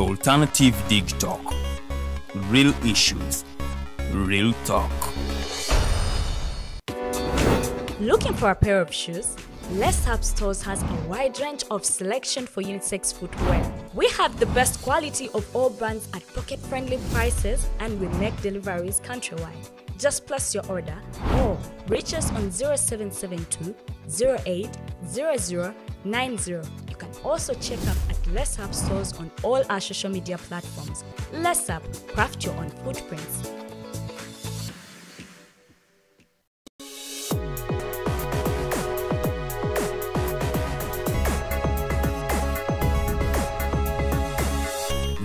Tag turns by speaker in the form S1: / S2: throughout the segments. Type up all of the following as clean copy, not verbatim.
S1: Alternative Dig Talk. Real issues, real talk.
S2: Looking for a pair of shoes? Less Up Stores has a wide range of selection for unisex footwear. We have the best quality of all brands at pocket-friendly prices, and we make deliveries countrywide. Just place your order or reach us on 0772 08 0090. You can also check up at Less Up Stores on all our social media platforms. Less Up, craft your own footprints.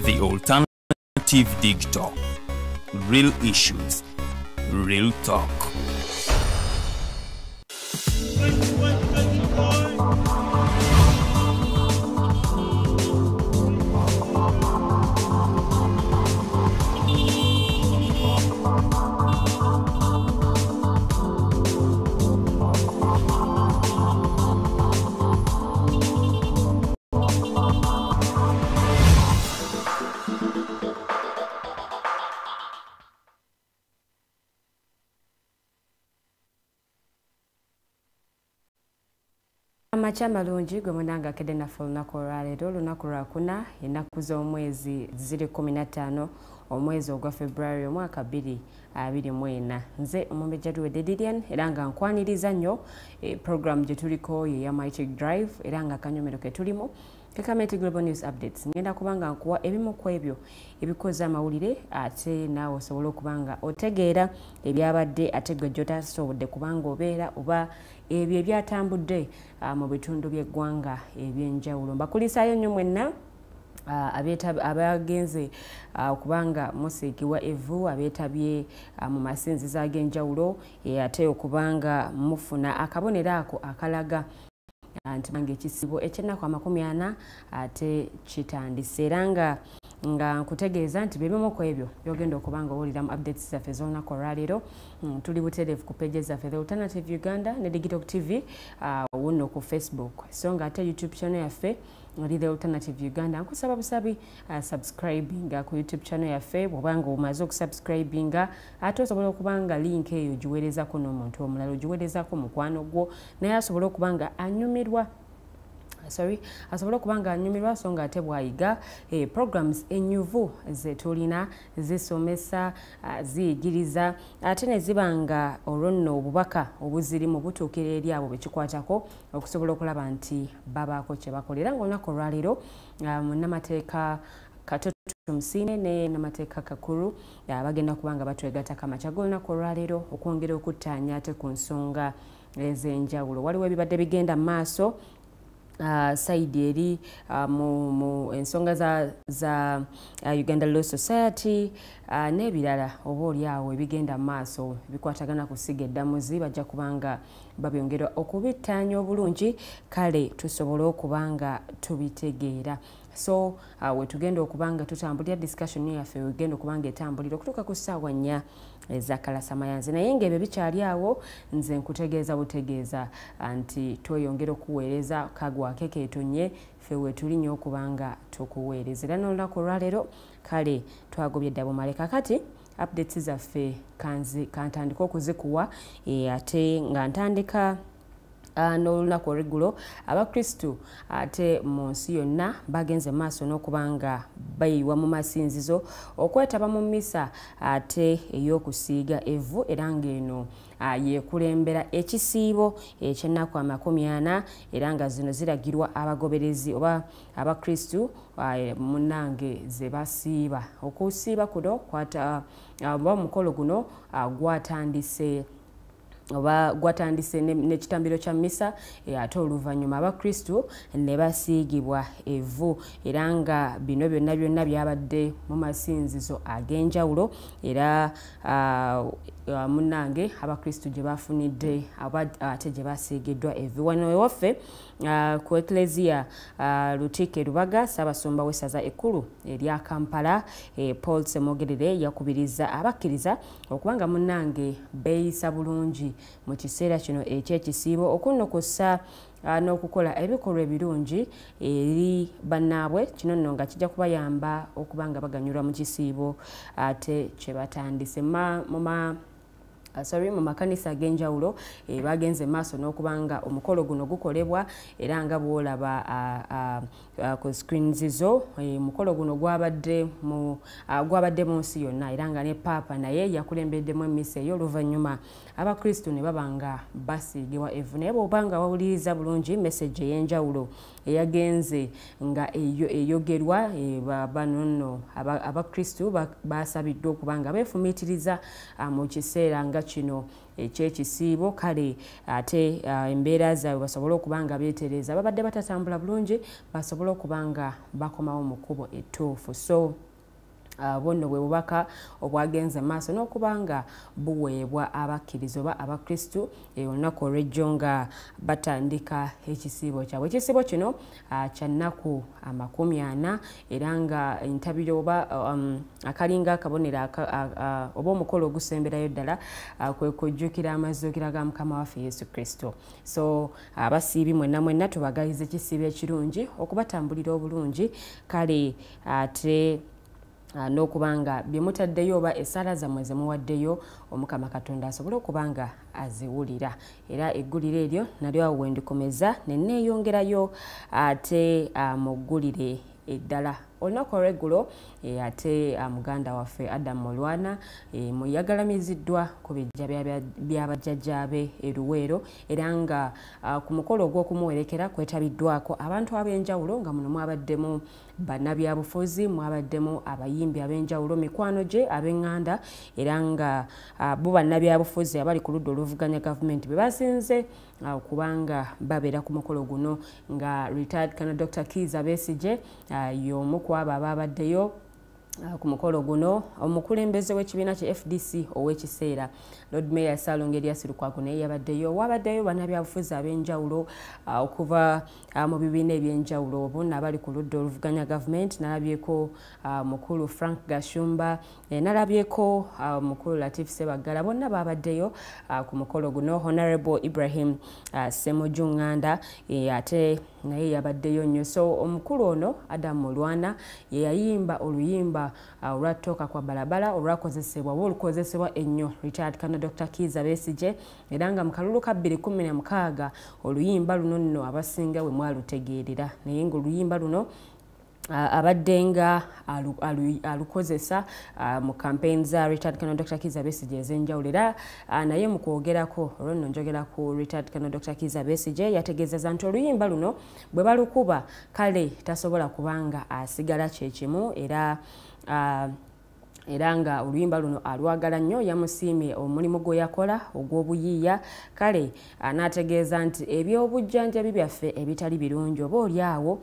S1: The Alternative Dig Talk. Real issues, real talk.
S3: Amachamba lungi gwe munanga kedde naffe olunaku olwaleero olunaku lwakuna ennaku z'omwezi 15 omwezi ogwa February omwaka 2024. Nze omumbejja tuwedde Lilian era nga nkwaniriza nnyo program gye tuliko ye ya Mighty Drive era nga akanyomero ke tulimu Kakameti Global News Updates. Ngenda kubanga nkuwa ebimu ku ebyo ebikoze amawulire ate naawe osobola okubanga otegeera ebyabadde ate gwe gy'otasobodde kubanga obeera oba ebyo ebyatambudde mu bitundu by'eggwanga ebyenjawulo. Mbakulisaayo nnyo mwenna abagenze okubanga musiigibwa evvu abeetabye mu masinzizo ag'enjawulo ate okubanga mufuna akabonero ako akalaga nti bange ekisibo eky'ennaku 40 ate kitandise era nga nkutegeeza nti bebimu ku ebyo byogenda okubanga owulira mu updates zaffe z'olunaku olwaleero. Tuli butereevu ku pages zaffe The Alternative Uganda ne Digital TV wuno ku Facebook so nga ate YouTube channel yaffe oli The Alternative Uganda. Nkusaba busabi subscribinga ku YouTube channel yaffe bw'obanga omaze okusubscribinga ate osobola okubanga link eyo giweerezako n'omuntu omulala ogiweerezako mukwano gwo naye asobola okubanga anyumirwa asobola okubanga anyumirwa so nga ate bwayiga programs enyuvu zetulina zisomesa ziyigiriza ate ne zibanga olwonno obubaka obuzirimu butuukira eri abo bekikwatako okusobola okulaba nti babaako kye bakolera ng'olunaku olwaleero munnamateeka Kato Tumusiime ne namateeka Kakuru bagenda kubanga batwegattako amakya g'olunaku olwaleero okwongera okuttaanya ate ku nsonga ez'enjawulo. Waliwo ebibadde bigenda mu maaso saidi eri mu ensonga za Uganda Law Society n'ebirala oba oliawo ebigenda mu maaso bikwatagana kusiga eddamuzi bajja kubanga babyongera okubittaanya obulungi kale tusobole okubanga tubitegeera. So we tugenda okubanga tutambulira discussion yaffe wegenda okubanga etambulira okutuuka ku ssaawa 4 ez'akalasamayanzi naye ng'ebyo bikyali awo nze nkutegeeza butegeeza nti tweyongera okuweereza kagwake keetonye ffe wetuli nnyo okubanga tukuweereza era n'olunaku olwaleero kale twagobye dda bumale kakati updates zaffe kantandika okuzikuwa ate nga ntandika n'olunaku olw'eggulo abakristu ate mu nsi yonna bagenze maaso n'okubanga bayiwa mu masinzizo okwetaba mu mmisa ate ey'okusiiga evvu era ng'eno yekulembera ekisiibo eky'ennaku 40 era nga zino ziragirwa abagoberezi oba abakristu munnange ze basiiba. Okusiiba kuno kwata omukolo guno gwatandise oba gwatandise n'ekitambiro kya mmisa ate oluvannyuma abakristu ne basiigibwa evvu era nga bino byonna byabadde mu masinzizo ag'enjawulo era munnange abakristu gye bafunidde ate gye basiigiddwa evvu. Wano ewaffe ku Ecclesia Lutikko Lubaga Ssaabasumba w'essaza ekkulu erya Kampala Paul Semogerere yakubiriza abakkiriza okubanga munnange beeyisa bulungi mu kiseera kino eky'ekisiibo okunnokussa n'okukola ebikolwa ebirungi eri bannaabwe. Kino nno nga kijja kubayamba okuba nga baganyulwa mu kisiibo ate kye batandise mu makanisa ag'enjawulo bagenze maaso n'okubanga omukolo guno gukolebwa era nga bw'olaba ku screens zo. Omukolo guno gwabadde mu nsi yonna era nga ne Paapa naye yakulembeddemu emmisa ey'oluvannyuma abakristu ne baba nga basiigibwa evvu. Naye bw'oba nga wawuliriza bulungi message ey'enjawulo eyagenze nga eyogerwa bano nno abakristu basabiddwa okuba nga beefumiitiriza mu kiseera nga kino eky'ekisiibo. Kale ate embeera zaabwe basobole okuba nga beetereza babadde batatambula bulungi basobole okuba nga bakomawo mu kkubo ettuufu. So bonno bwe bubaka obwagenze maaso n'okuba nga buweebwa abakkiriza oba abakristu olunaku olw'ejjo nga batandika ekisiibo kyabwe. Ekisiibo kino kya nnaku 40 era nga entabiro oba akalinga akabonero oba omukolo ogusemberayo ddala kwe kujjukira amazuukira ga Mukama waffe Yesu Kristo. So abasiibi mwenna tubagaliza ekisiibo ekirungi okubatambulira obulungi. Kale ate n'okubanga bye mutaddeyo oba essaala zammwe ze muwaddeyo Omukama Katonda asobole okuba nga aziwulira. Era eggulire eryo nalyo awo wendikomeza ne neeyongerayo ate muggulire eddala olunaku olw'eggulo ate muganda waffe Adam Mulwana yagalamiziddwa ku bijja bya bajjajjaabe e Luweero era nga ku mukolo ogw'okumuwerekera kwetabiddwako abantu ab'enjawulo nga muno mwabaddemu bannabyabufuzi, mwabaddemu abayimbi ab'enjawulo, mikwano gye ab'eŋŋanda era nga bo bannabyabufuzi abali ku ludda oluvuganya gavumenti be basinze kubanga babeera ku mukolo guno nga retired Colonel Dr. Kizza Besigye y'omu ku abo ababaddeyo ku mukolo guno. Omukulembeze w'ekibiina kye FDC ow'ekiseera Lord Mayor Ssaalongo Erias Lukwago naye yabaddeyo. Wabaddeyo bannabyabufuzi ab'enjawulo okuva mu bibiina eby'enjawulo bonna abali ku ludda oluvuganya gavumenti. Nalabyeko mukulu Frank Gashumba, nalabyeko mukulu Latif Ssebaggala, bonna babaddeyo ku mukolo guno. Honorable Ibrahim Ssemujjunganda ate naye yabaddeyo nnyo. So omukulu ono Adam Mulwana ye yayimba oluyimba olwatooka kwa balabala olwakozesebwa olukozesebwa ennyo retired Colonel Dr. Kizza Besigye era nga mu kalulu ka 2016 oluyimba luno nno abasinga bwe mwalutegeerera naye ng'oluyimba luno abadde nga alukozesa mu campaign za retired Colonel Dr. Kizza Besigye ez'enjawulo era naye mu kwogerako olwo nno njogera ku retired Colonel Dr. Kizza Besigye yategeezezza nti oluyimba luno bwe balukuba kale tasobola kubanga asigala kyekimu era nga oluyimba luno alwagala nnyo. Yamusiimye omulimu gwe yakola ogw'obuyiiya. Kale n'ategeeza nti ebyobujjanjabi byaffe ebitali birungi oba oliawo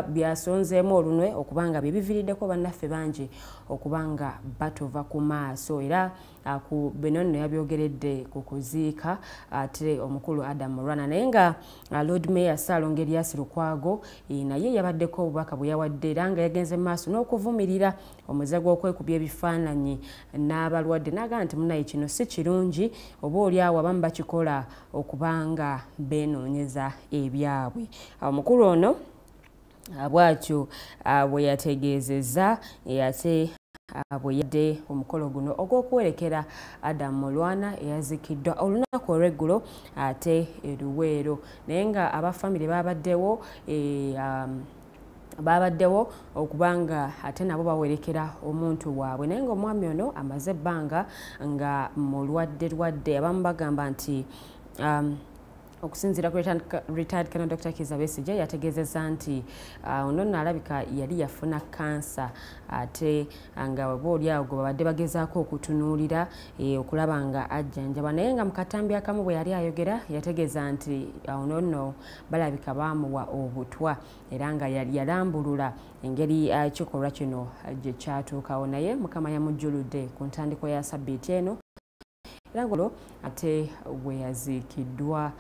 S3: byasonzeemu olunwe okubanga bye biviiriddeko bannaffe bangi okubanga batuva ku maaso. Era ku bino nno yabyogeredde ku kuziika ate omukulu Adam Mulwana naye nga Lord Mayor Ssaalongo Erias Lukwago naye yabaddeko obubaka bwe yawadde era nga yagenze mu maaso n'okuvumirira omuze gw'okwekubya ebifaananyi n'abalwadde n'agamba nti munnaye kino si kirungi oba oliawo abamu bakikola okubanga beenoonyeza ebyabwe. Omukulu ono bw'atyo bwe yategeezezza ate bwe yadde omukolo guno ogw'okuwerekera Adam Mulwana eyazikiddwa olunaku olw'eggulo ate e Luweero naye nga abafamire babaddewo okubanga ate nabo bawerekera omuntu waabwe naye nga omwami ono amaze ebbanga nga mulwadde abamu bagamba nti okusinziira ku retired Colonel Dr. Kizza Besigye yategeezezza nti ono nno alabika yali yafuna kansa ate nga obaoliawo gwe babadde bagezaako okutunuulira okulaba nga ajjanjaba naye nga mu katambi akamu bwe yali ayogera yategeeza nti ono nno balabika baamuwa obutwa era nga yalambulula engeri ekikolwa kino gye kyatuukawo naye Mukama yamujjuludde ku ntandikwa ya Sabbiiti eno era ngolo ate bwe yaziikiddwa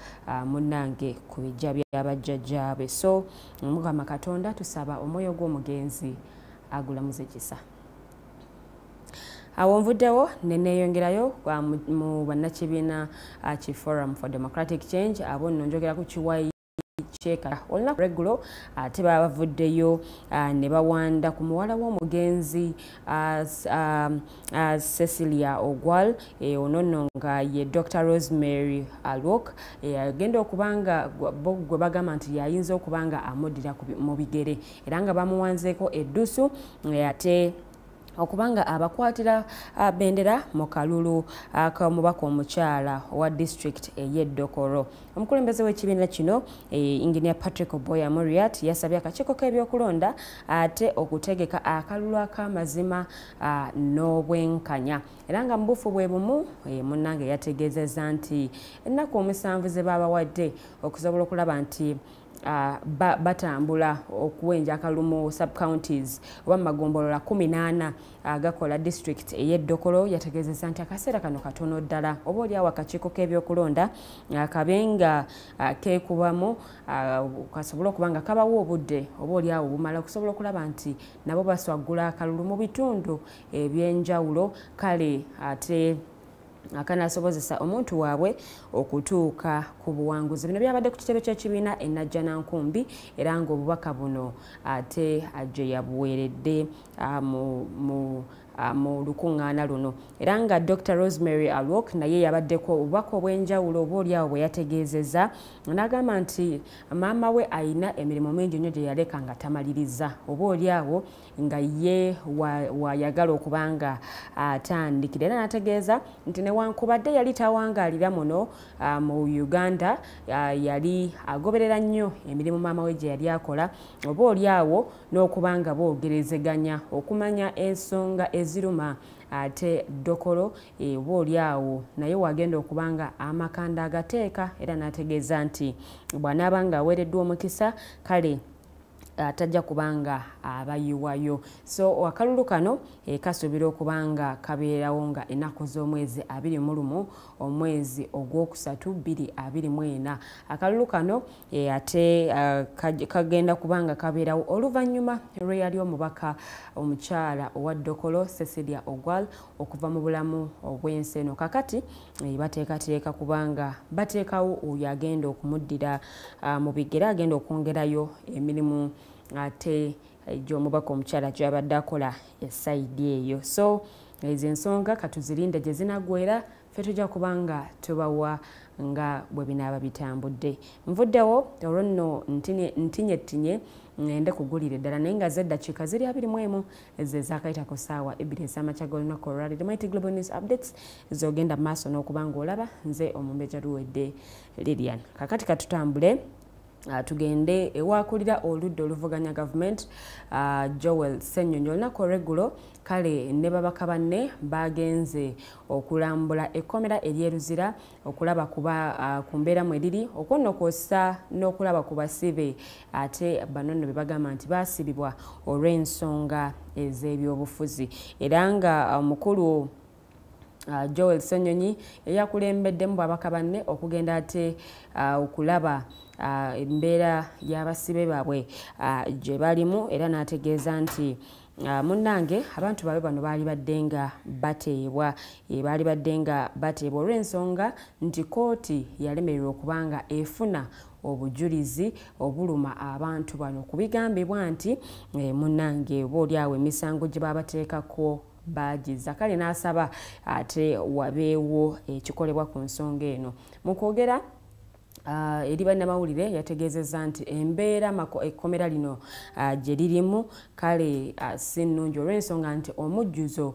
S3: munnange ku bijja by'abajjajjaabe. So Mukama Katonda tusaba omwoyo gw'omugenzi agulamuze kisa. awo nvuddewo neneeyongerayo mu bannakibiina ki Forum for Democratic Change abo nno njogera ku Kiwayi Cheka olunaku regulo ate bavuddeyo ne bawanda ku muwala w'omugenzi Cecilia Ogwal ono nno nga ye Dr. Rosemary Alwok agenda okubanga gwe bagamba nti yayinza okubanga amuddira mu bigere era nga bamuwanzeeko eddusu ate okubanga abakwatira bendera mu kalulu ak'omubaka omukyala owa district ey'Eddokoro. Omukulembeze w'ekibiina kino Engineer Patrick Oboya Muriat yasabye akakiiko k'ebyokulonda ate okutegeka akalulu ak'amazima n'obwenkanya era nga mu bufu bwe bumu munnange yategeezezza nti ennaku omusanvu ze babawadde okusobola okulaba nti batambula okuwenja akalumu sub-counties oba magombolola 18 agakola district ey'Eddokoro yategeezezza nti akaseera kano katono ddala oba oli awo akakiiko k'ebyokulonda kabenga keekubamu kasobola okuba nga kabawo obudde oba oli awo bumala okusobola okulaba nti nabo baswaggula akalulu mu bitundu eby'enjawulo kale ate akanasobozesa omuntu waabwe okutuuka ku buwanguzi. Bino byabadde ku kitebe ky'ekibiina Najjanankumbi era ng'obubaka buno ate gye yabuweeredde mu lukuŋŋaana luno era nga Dr. Rosemary Alwok naye yabaddeko obubaka obw'enjawulo oba oli awo bwe yategeezezza n'agamba nti maama we ayina emirimu mingi nnyo gye yaleka nga tamaliriza oba oli awo nga ye wayagala okubanga atandikira era n'ategeeza nti newankubadde yali tawangaalira muno mu Uganda yali agoberera nnyo emirimu maama we gye yali akola oba oli awo n'okubanga boogerezeganya okumanya ensonga eziruma ate Ddokoro oba oli awo naye wagenda okubanga amakanda agateeka era n'ategeeza nti bw'anaaba nga aweereddwa omukisa kale atajja kubanga abayiwayo. So akalulu kano kasuubira okubanga kabeerawo nga ennaku z'omwezi 21 omwezi ogwokusatu 2024. Akalulu kano ate kagenda kubanga kabeerawo oluvannyuma lw'eyali omubaka omukyala owa Ddokoro Cecilia Ogwal okuva mu bulamu obw'ensi eno. Kakati bateekateeka kubanga bateekawo oyo agenda okumuddira mu bigere agenda okwongerayo emirimu ate gy'omubaka omukyala gy'abadde akola esayidi eyo. So ezo ensonga katuzirinde gye zinagwera ffe tujja kubanga tubawa nga bwe binaaba bitambudde. Nvuddewo olwo nno ntinye ngende kugulira eddala naye nga z'eddakiika ziri 21 ez'akayita ku ssaawa 2 ez'amakya g'olunaku olwali. The Mighty Global News Updates z'ogenda mu maaso n'okubanga olaba nze omumbeja luwedde Lilian. Kakati katutambule tugende ewakulira oludda oluvuganya government Joel Ssenyonyi olunaku olw'eggulo kale ne babaka banne bagenze okulambula ekkomera ery'eruzira okulaba ku mbeera mwe riri okwonnokoosa n'okulaba ku basibe ate bano nno be bagamba nti baasibibwa olw'ensonga ez'ebyobufuzi era nga omukulu Joel Ssenyonyi yakulembeddemu babaka banne okugenda ate okulaba embeera y'abasibe baabwe gye balimu era n'ategeeza nti munnange abantu baabwe bano baali badde nga bateebwa olw'ensonga nti kooti yalemererwa okubanga efuna obujulizi obuluma abantu bano ku bigambibwa nti munnange oba oli awo emisango gye babateekako bagiza kale n'asaba ate wabeewo ekikolebwa ku nsonga eno. Mu kwogera eri bannamawulire yategeezezza nti embeera ekkomera lino gye lirimu kale si nnungi olw'ensonga nti omujjuzo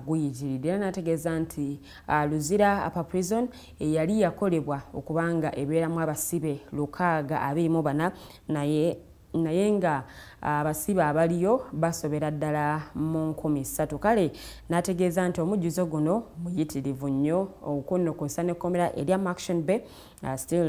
S3: guyitiridde era n'ategeeza nti Luzira Upper Prison yali yakolebwa okubanga ebeeramu abasibe 624 naye nga abasibe abaliyo basobera ddala mu 300. Kale n'ategeeza nti omujjuzo guno muyitirivu nnyo okunnokosa n'ekkomera erya Action Bay still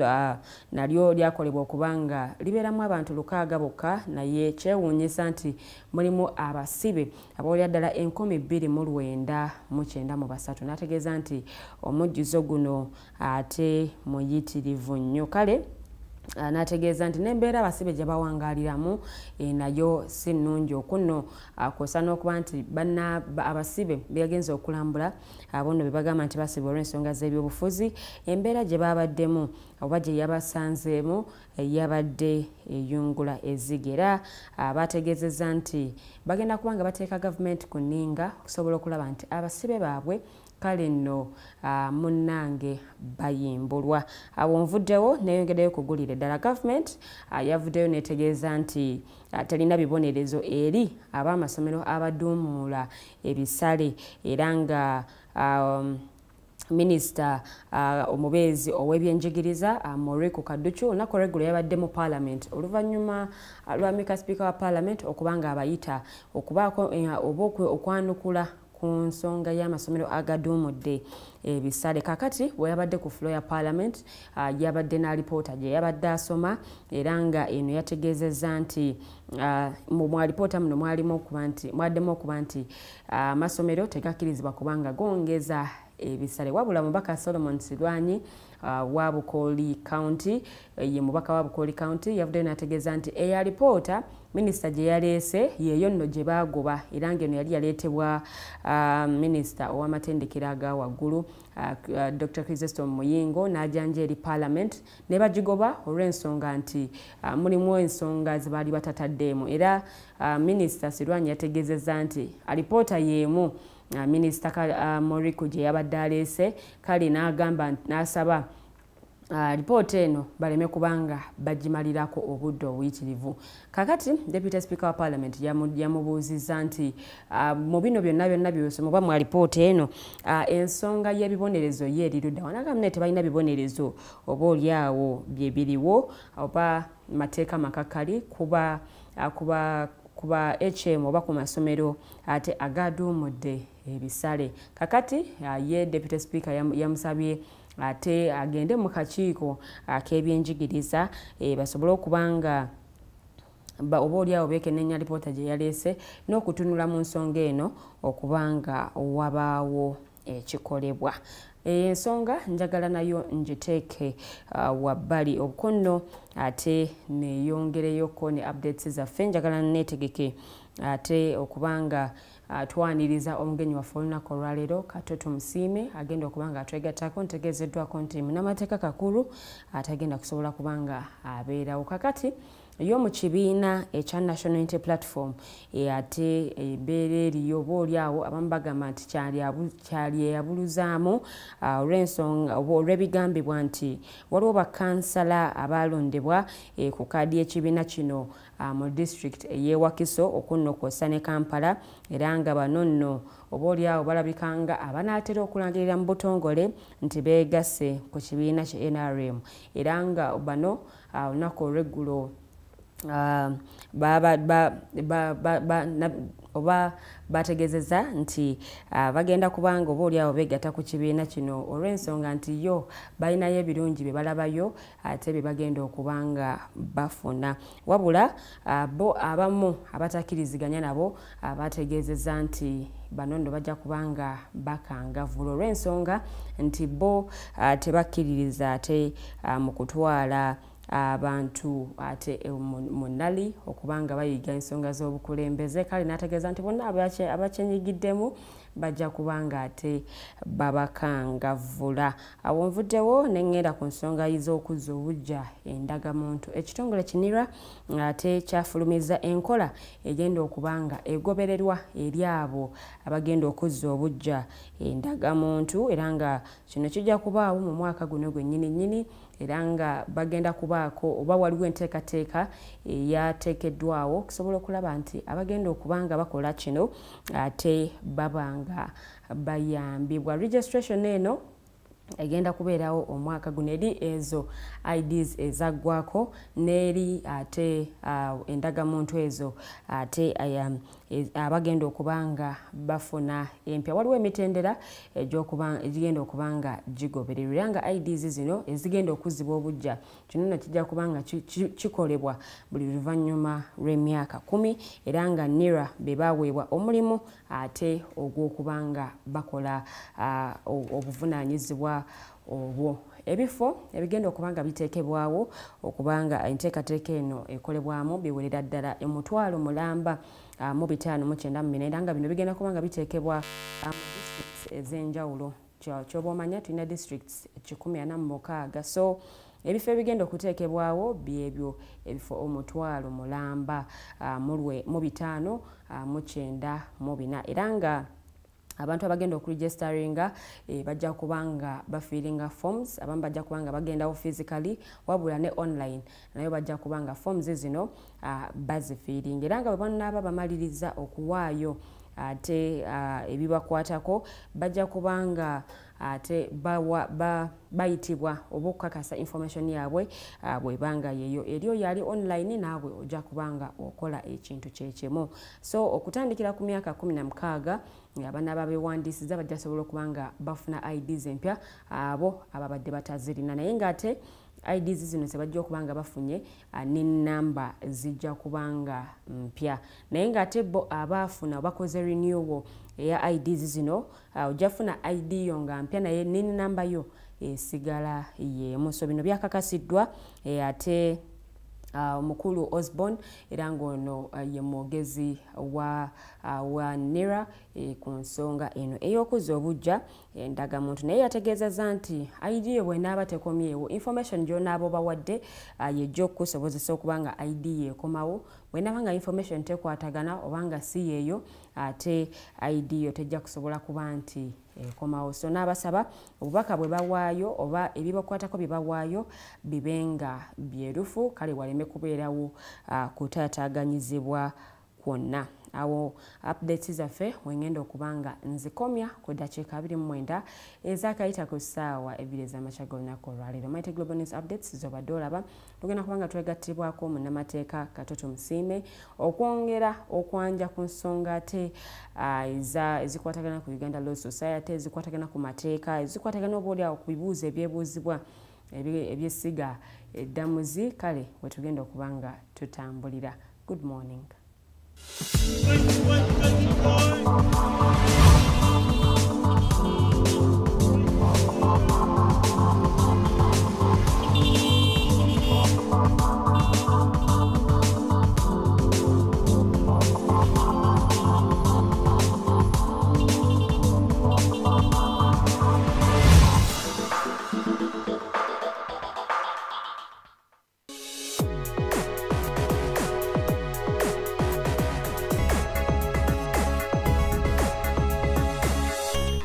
S3: nalyo lyakolebwa okubanga libeeramu abantu 600 bokka naye kyewuunyisa nti mulimu abasibe abawerera ddala 2993. N'ategeeza nti omujjuzo guno ate muyitirivu nnyo. Kale N'ategeeza nti n'embeera abasibe gye bawangaliramu nayo si nnungi okuno kw'ossa n'okuba nti abasibe beegenza okulambula abono be bagamba nti basibwa olw'ensonga z'ebyobufuzi embeera gye baabaddemu oba gye yabasanzeemu yabadde eyungula ezigera bategeezezza nti bagenda kuba nga bateeka gavumenti ku nninga okusobola okulaba nti abasibe baabwe kale nno munnange bayimbulwa. Awo nvuddewo neeyongeddeyo kugulira eddala gavumenti yavuddeyo neetegeeza nti talina bibonerezo eri ab'amasomero abaduumula ebisale era nga Minisita omubeezi ow'ebyenjigiriza Forego olunaku olw'eggulo yabadde mu Parliament oluvannyuma lw'amika Speaker wa Parliament okuba nga abayita okubaako oba okwanukula ku nsonga y'amasomero agaduumudde ebisale. Kakati we yabadde ku floor ya Parliament yabadde n'alipoota gye yabadde asoma era nga eno yategeezezza nti mu alipoota muno mwaddemu okuba nti amasomero tegakkirizibwa kubanga gongeza ebisale wabula mubaka Solomon Silwanyi wa Bukooli County ye mubaka wa Bukooli County yavuddeyo n'ategeeza nti eyalipoota minisita gye yaleese yeeyo nno gye baagoba era ng'eno yali yaleetebwa minisita ow'amatendekero aga waggulu Dr. Chrysostom Muyingo n'ajanja eri Parliament ne bagigoba olw'ensonga nti mulimu ensonga ze baali batataddeemu era minisita Silwanyi yategeezezza nti alipoota y'emu Minisita Forego gye yabadde aleese kale n'agamba n'asaba alipoota eno baleme kubanga bagimalirako obudde obuyitirivu. Kakati Deputy Speaker wa Parliament yamubuuzizza nti mu bino byonna byosoma oba mu alipoota eno ensonga y'ebibonerezo ye erirudda wanagamba naye tebalina bibonerezo oba oliawo bye biriwo oba mateeka makakkali kuba HM oba ku masomero ate agaduumudde ebisale. Kakati ye Deputy Speaker yamusabye ate agende mu kakiiko ak'ebyenjigiriza basobole okubanga oba oliawo beekenneenya alipoota gye yaleese n'okutunula mu nsonga eno okubanga wabaawo ekikolebwa. Ensonga njagala nayo ngiteeke wabbali obukono ate neeyongereyoko ne updates zaffe njagala neetegeke ate okubanga twaniriza omugenyi waffe olunaku olwaleero Kato Tumusiime agenda okubanga atwegattako ntegeezeddwako nti munnamateeka kakulu atagenda kusobola kubanga abeerawo. Kakati y'omu kibiina ekya National Unity Platform ate embeera eriyo oba oliawo abamu bagamba nti kyali eyabuluzaamu olw'ensonga olw'ebigambibwa nti waliwo bakansala abalondebwa ku kaadi y'ekibiina kino mu district ey'e Wakiso okunno kw'ossa ne Kampala era nga bano nno oba oliawo balabikanga abanaatera okulangirira mu butongole nti beegasse ku kibiina kye NRM era nga bano olunaku olw'eggulo oba bategeezezza nti bagenda kubanga oba oliawo beegatta ku kibiina kino olw'ensonga nti yo balinayo ebirungi bye balabayo ate bye bagenda okubanga bafuna wabula bo abamu abatakkiriziganya nabo bategeezezza nti bano nno bajja kubanga bakangavula olw'ensonga nti bo tebakkiririza ate mu kutwala abantu ate munali okubanga bayiga ensonga z'obukulembeze kale n'ategeeza nti bonna abakyenyigiddemu bajja kubanga ate babakangavula. Awo nvuddewo neŋŋenda ku nsonga z'okuzza obuggya endagamuntu. Ekitongole kinira ate kyafulumizza enkola egenda okubanga egobererwa eri abo abagenda okuzza obuggya endagamuntu era nga kino kijja kubaawo mu mwaka guno gwennyini era nga bagenda kubaako oba waliwo enteekateeka eyateekeddwawo okusobola okulaba nti abagenda okubanga bakola kino ate babanga bayambibwa. Registration eno egenda kubeerawo omwaka guno eri ezo IDs ezaggwako n'eri ate endagamuntu ezo ate abagenda okubanga bafuna empya. Waliwo emitendera egigenda okubanga gigobererwa era nga IDs zino ezigenda okuzzibwa obuggya kino nno kijja kubanga kikolebwa buli luvannyuma lw'emyaka 10 era nga NIRA be baaweebwa omulimu ate ogw'okubanga bakola obuvunaanyizibwa obwo. ebifo ebigenda okubanga biteekebwawo okubanga enteekateeka eno ekolebwamu biwerera ddala 1,594 era nga bino bigenda kubanga biteekebwa mu districts ez'enjawulo. Ky'oba omanya tulina districts 146, so ebifo ebigenda okuteekebwawo byebyo ebifo 1,594 era nga abantu abagenda okuregisteringa bajja kubanga bafiringa forms, abamu bajja kubanga bagendawo physically wabula ne online nayo bajja kubanga forms zino bazifiringa era nga bwe banaaba bamaliriza okuwaayo ate ebibakwatako bajja kubanga ate bayitibwa oba okukakasa information yaabwe bwebanga yeyo eriyo yali online naabwe ojja kubanga okola ekintu kyekimu. So okutandikira ku myaka 16 abaana ababewandiisiza bajja sobola okubanga bafuna IDs empya abo ababadde batazirina naye ng'ate IDs zino zebajja okubanga bafunye n'ennamba zijja kubanga mpya naye ng'ate bo abaafuna bakoze renewal eya IDs zino ojja funa ID yo nga mpya naye n'ennamba yo esigala yeemu. So bino byakakasiddwa ate omukulu Osborne era ng'ono ye mwogezi wa NERA ku nsonga eno ey'okuzza obujja endagamuntu naye yategeezezza nti ID ye bw'enaaba tekomyewo information gy'onaaba obawadde yejja okusobozesa okubanga ID yeekomawo bw'enaaba nga information tekwatagana obanga si yeeyo ate ID yo tejja kusobola kuba nti ekomawo. So n'abasaba obubaka bwe bawaayo oba ebibakwatako bye bawaayo bibenga byerufu kale waleme kubeerawo kutaataaganyizibwa kwonna. Awo updates zaffe wengenda okubanga nzikomya ku dakiika 29 ezakayita ku ssaawa 2 ez'amakya g'olunaku olwaleero. Mighty Global News Updates zobadde olaba tugenda kubanga twegattibwako munnamateeka Kato Tumusiime okwongera okwanja ku nsonga ate ezikwatagana ku Uganda Law Society, ezikwatagana ku mateeka, ezikwatagana obaoliawo ku bibuuzo ebyebuuzibwa ebyessiga eddamuzi kale we tugenda okubanga tutambulira. Good morning.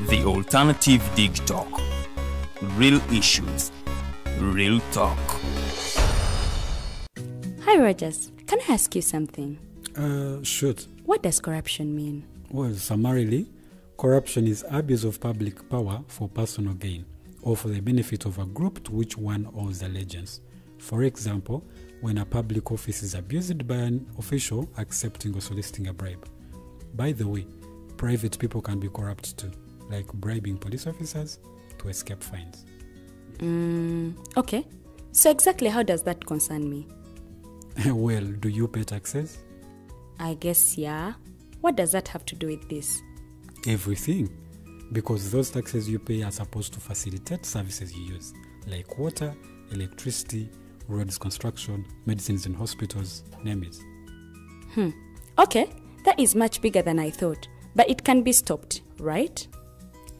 S1: The Alternative Dig Talk. Real issues, real talk.
S2: Hi Rogers, can I ask you something?
S4: Shoot.
S2: What does corruption mean?
S4: Well, summarily, corruption is abuse of public power for personal gain or for the benefit of a group to which one owes allegiance. For example, when a public office is abused by an official accepting or soliciting a bribe. By the way, private people can be corrupt too, like bribing police officers to escape fines.
S2: Okay. So exactly how does that concern me?
S4: Well, do you pay taxes?
S2: I guess, yeah. What does that have to do with this?
S4: Everything. Because those taxes you pay are supposed to facilitate services you use, like water, electricity, roads construction, medicines in hospitals, name it.
S2: Okay, that is much bigger than I thought. But it can be stopped, right?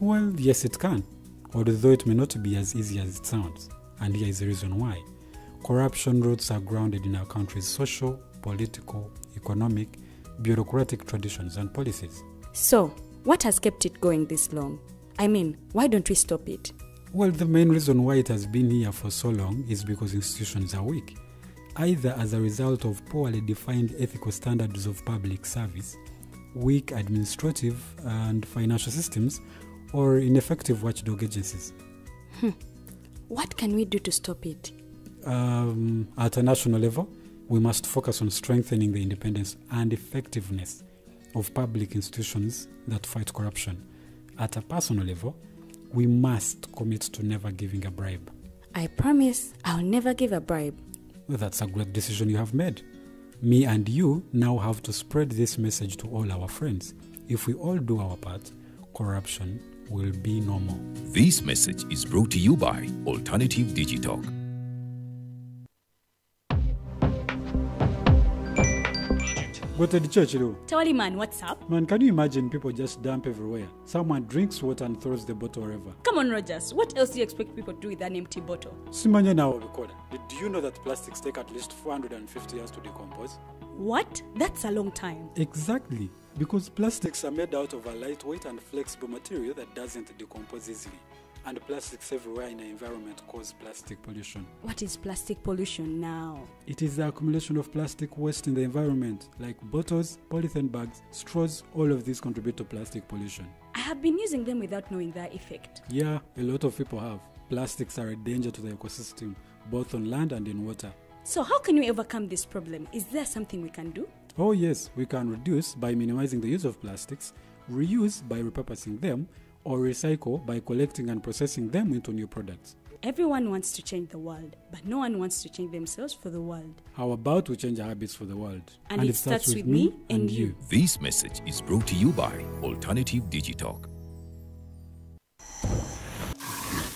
S4: Well, yes, it can, although it may not be as easy as it sounds. And here is the reason why. Corruption roots are grounded in our country's social, political, economic, bureaucratic traditions and policies.
S2: So, what has kept it going this long? I mean, why don't we stop it?
S4: Well, the main reason why it has been here for so long is because institutions are weak, either as a result of poorly defined ethical standards of public service, weak administrative and financial systems, or ineffective watchdog agencies.
S2: What can we do to stop it?
S4: At a national level, we must focus on strengthening the independence and effectiveness of public institutions that fight corruption. At a personal level, we must commit to never giving a bribe.
S2: I promise I'll never give a bribe.
S4: Well, that's a great decision you have made. Me and you now have to spread this message to all our friends. If we all do our part, corruption will be normal.
S5: This message is brought to you by Alternative Digital.
S4: Go to the church, though.
S2: Tawali man, what's up?
S4: Man, can you imagine people just dump everywhere? Someone drinks water and throws the bottle wherever.
S2: Come on, Rogers. What else do you expect people to do with an empty bottle?
S4: Simanya now, do you know that plastics take at least 450 years to decompose?
S2: What? That's a long time.
S4: Exactly. Because plastics are made out of a lightweight and flexible material that doesn't decompose easily. And plastics everywhere in the environment cause plastic pollution.
S2: What is plastic pollution now?
S4: It is the accumulation of plastic waste in the environment, like bottles, polythene bags, straws. All of these contribute to plastic pollution.
S2: I have been using them without knowing their effect.
S4: Yeah, a lot of people have. Plastics are a danger to the ecosystem, both on land and in water.
S2: So how can we overcome this problem? Is there something we can do?
S4: Oh yes, we can reduce by minimizing the use of plastics, reuse by repurposing them, or recycle by collecting and processing them into new products.
S2: Everyone wants to change the world, but no one wants to change themselves for the world.
S4: How about we change our habits for the world?
S2: And it starts with me and you.
S5: This message is brought to you by Alternative Digital.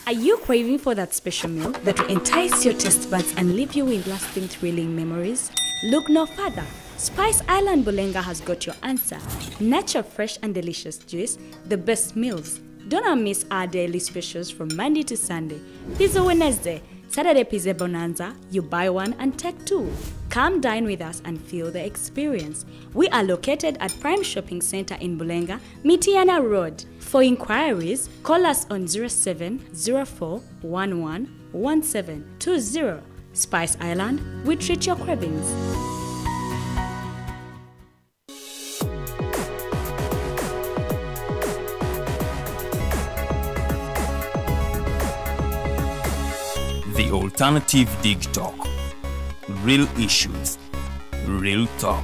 S2: Are you craving for that special meal that will entice your taste buds and leave you with lasting, thrilling memories? Look no further. Spice Island Bulenga has got your answer. Natural, fresh and delicious juice, the best meals. Don't miss our daily specials from Monday to Sunday. Pizza Wednesday, Saturday Pizza Bonanza, you buy one and take two. Come dine with us and feel the experience. We are located at Prime Shopping Center in Bulenga, Mitiana Road. For inquiries, call us on 0704111720. Spice Island, we treat your cravings.
S1: The Alternative Dig Talk. Real issues, real talk.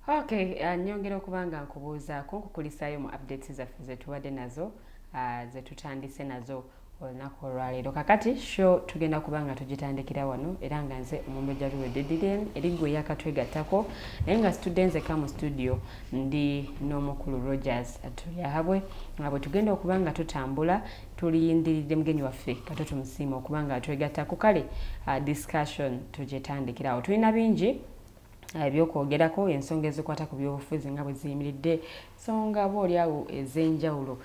S3: Okay, nyongera okubanga nkubuuzaako nkukulisaayo mu updates zaffe zetuwadde nazo zetutandise nazo olunaku olwaleero. Kakati show tugenda kubanga tugitandikira wano era nga nze omumbejja luwedde Didien erigwe yakatwegattako naye nga situdde nzeka mu studio ndi n'omukulu Rogers atuyahabwe nga bwe tugenda okubanga tutambula tuliyindiridde mugenyi waffe Kato Tumusiime okubanga atwegattako kale discussion tugitandikirawo. Tulina bingi ebyokwogerako ensonga ezikwata ku byobufuzi nga bwe ziyimiridde nsonga boolyawo ez'enjawulo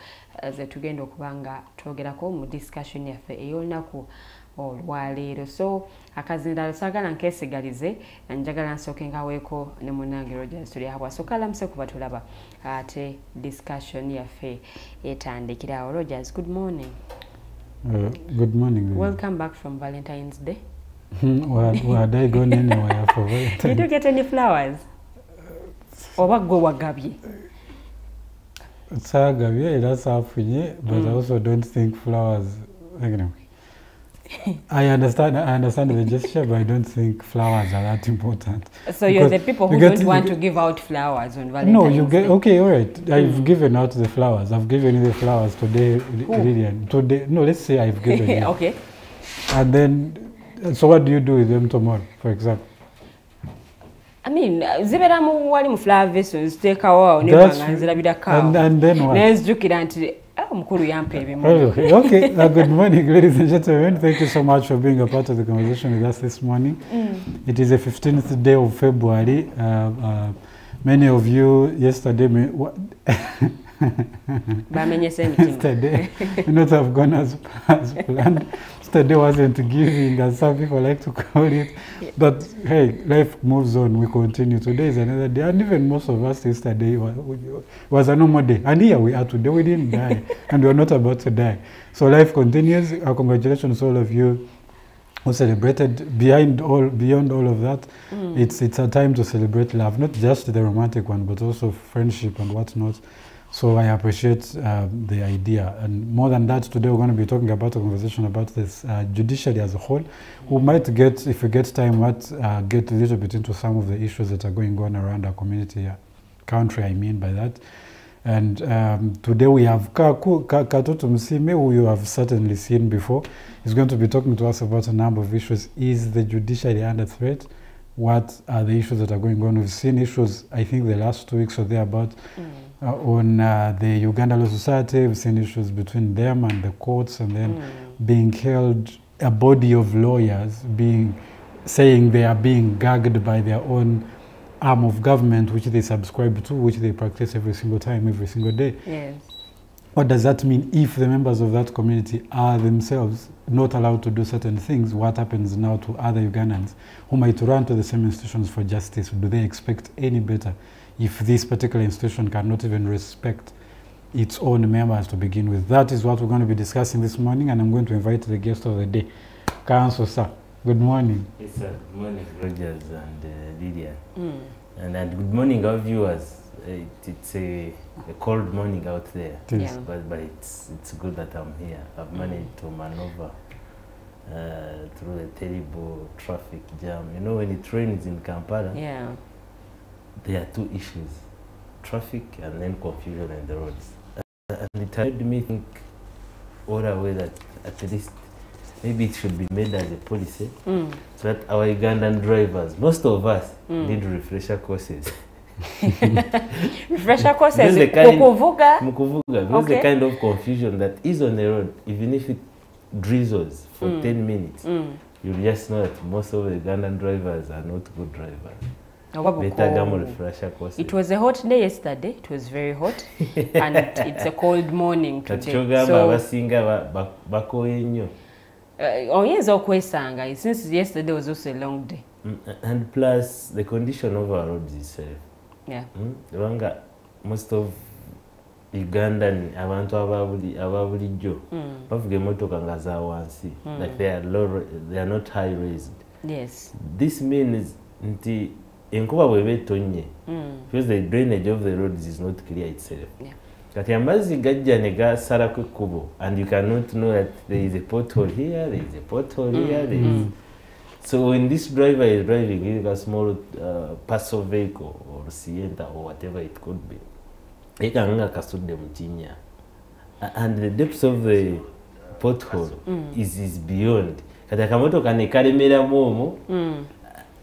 S3: zetugenda okubanga twogerako mu discussion yaffe ey'olunaku olwaleero. So akazindaalo saagala nkeesigalize njagala nsooke ngaweeko ne munnange Rogers tulihabwa sooka alamuse kuba tulaba ate discussion yaffe etandikirawo. Rogers, good morning.
S4: Good morning.
S3: Welcome back from Valentine's Day.
S4: Where had I gone anywhere for Valentine's?
S3: Did you get any flowers? Oba gwe wagabye?
S4: Sagabye era saafunye, but I also don't think flowers. I understand the gesture, but I don't think flowers are that important.
S3: So you're the people who don't want to give out flowers on Valentine's Day? No, you get
S4: okay, all right. I've given out the flowers. I've given you the flowers today, Lillian. Today, no, let's say I've given you.
S3: Okay.
S4: And then. So what do you do with them tomorrow, for example?
S3: I mean, zibera mu wali mu flower vessels tekawo ne banganzira bidakawo.
S4: And then what?
S3: Nezjukira nti mukuru yampa ebimu.
S4: Okay. Good morning, ladies and gentlemen. Thank you so much for being a part of the conversation with us this morning. It is the 15th day of February. Many of you yesterday yesterday may not have gone as planned. Yesterday wasn't giving, as some people like to call it. But hey, life moves on. We continue. Today is another day. And even most of us yesterday was a normal day. And here we are today. We didn't die. And we're not about to die. So life continues. Congratulations to all of you who celebrated. Beyond all of that, it's a time to celebrate love. Not just the romantic one, but also friendship and whatnot. So I appreciate the idea. And more than that, today we're going to be talking about a conversation about this judiciary as a whole. We might get, if we get time, get a little bit into some of the issues that are going on around our community, country, I mean by that. And today we have Kato Tumusiime, who you have certainly seen before. He's going to be talking to us about a number of issues. Is the judiciary under threat? What are the issues that are going on? We've seen issues, I think, the last 2 weeks or thereabout on the Uganda Law Society. We've seen issues between them and the courts, and then being held, a body of lawyers saying they are being gagged by their own arm of government, which they subscribe to, which they practice every single time, every single day.
S3: Yes.
S4: What does that mean if the members of that community are themselves not allowed to do certain things? What happens now to other Ugandans who might run to the same institutions for justice? Do they expect any better if this particular institution cannot even respect its own members to begin with? That is what we're going to be discussing this morning, and I'm going to invite the guest of the day. Counsel, sir, good morning.
S6: Yes, sir. Good morning, Rogers and Lydia. And good morning, our viewers. It's a cold morning out there,
S3: Yeah.
S6: but it's good that I'm here. I've managed to maneuver through a terrible traffic jam. You know, when it rains in Kampala, there are 2 issues: traffic and then confusion on the roads. And it made me think all the way that at least maybe it should be made as a policy so that our Ugandan drivers, most of us, need refresher courses.
S3: Refresher courses,
S6: because the kind of confusion that is on the road, even if it drizzles for 10 minutes, you'll just know that most of the Ugandan drivers are not good drivers. Refresher courses.
S3: It was a hot day yesterday. It was very hot, and it's a cold morning today. Since yesterday was also a long day.
S6: And plus, the condition of our roads itself.
S3: Yeah.
S6: Most of Ugandan abantu ababulijjo bavuga emotoka nga za wansi, like they are not high raised.
S3: Yes.
S6: This means nti enkuba bweba etonye because the drainage of the roads is not clear itself.
S3: Yeah.
S6: Kati amazzi gajja ne gasalako ekkubo, and you cannot know that there is a pothole here, there is a pothole here, there is. So when this driver is driving in a small parcel vehicle or Sienta or whatever it could be, and the depth of the pothole is beyond. Katakamoto can karimera momo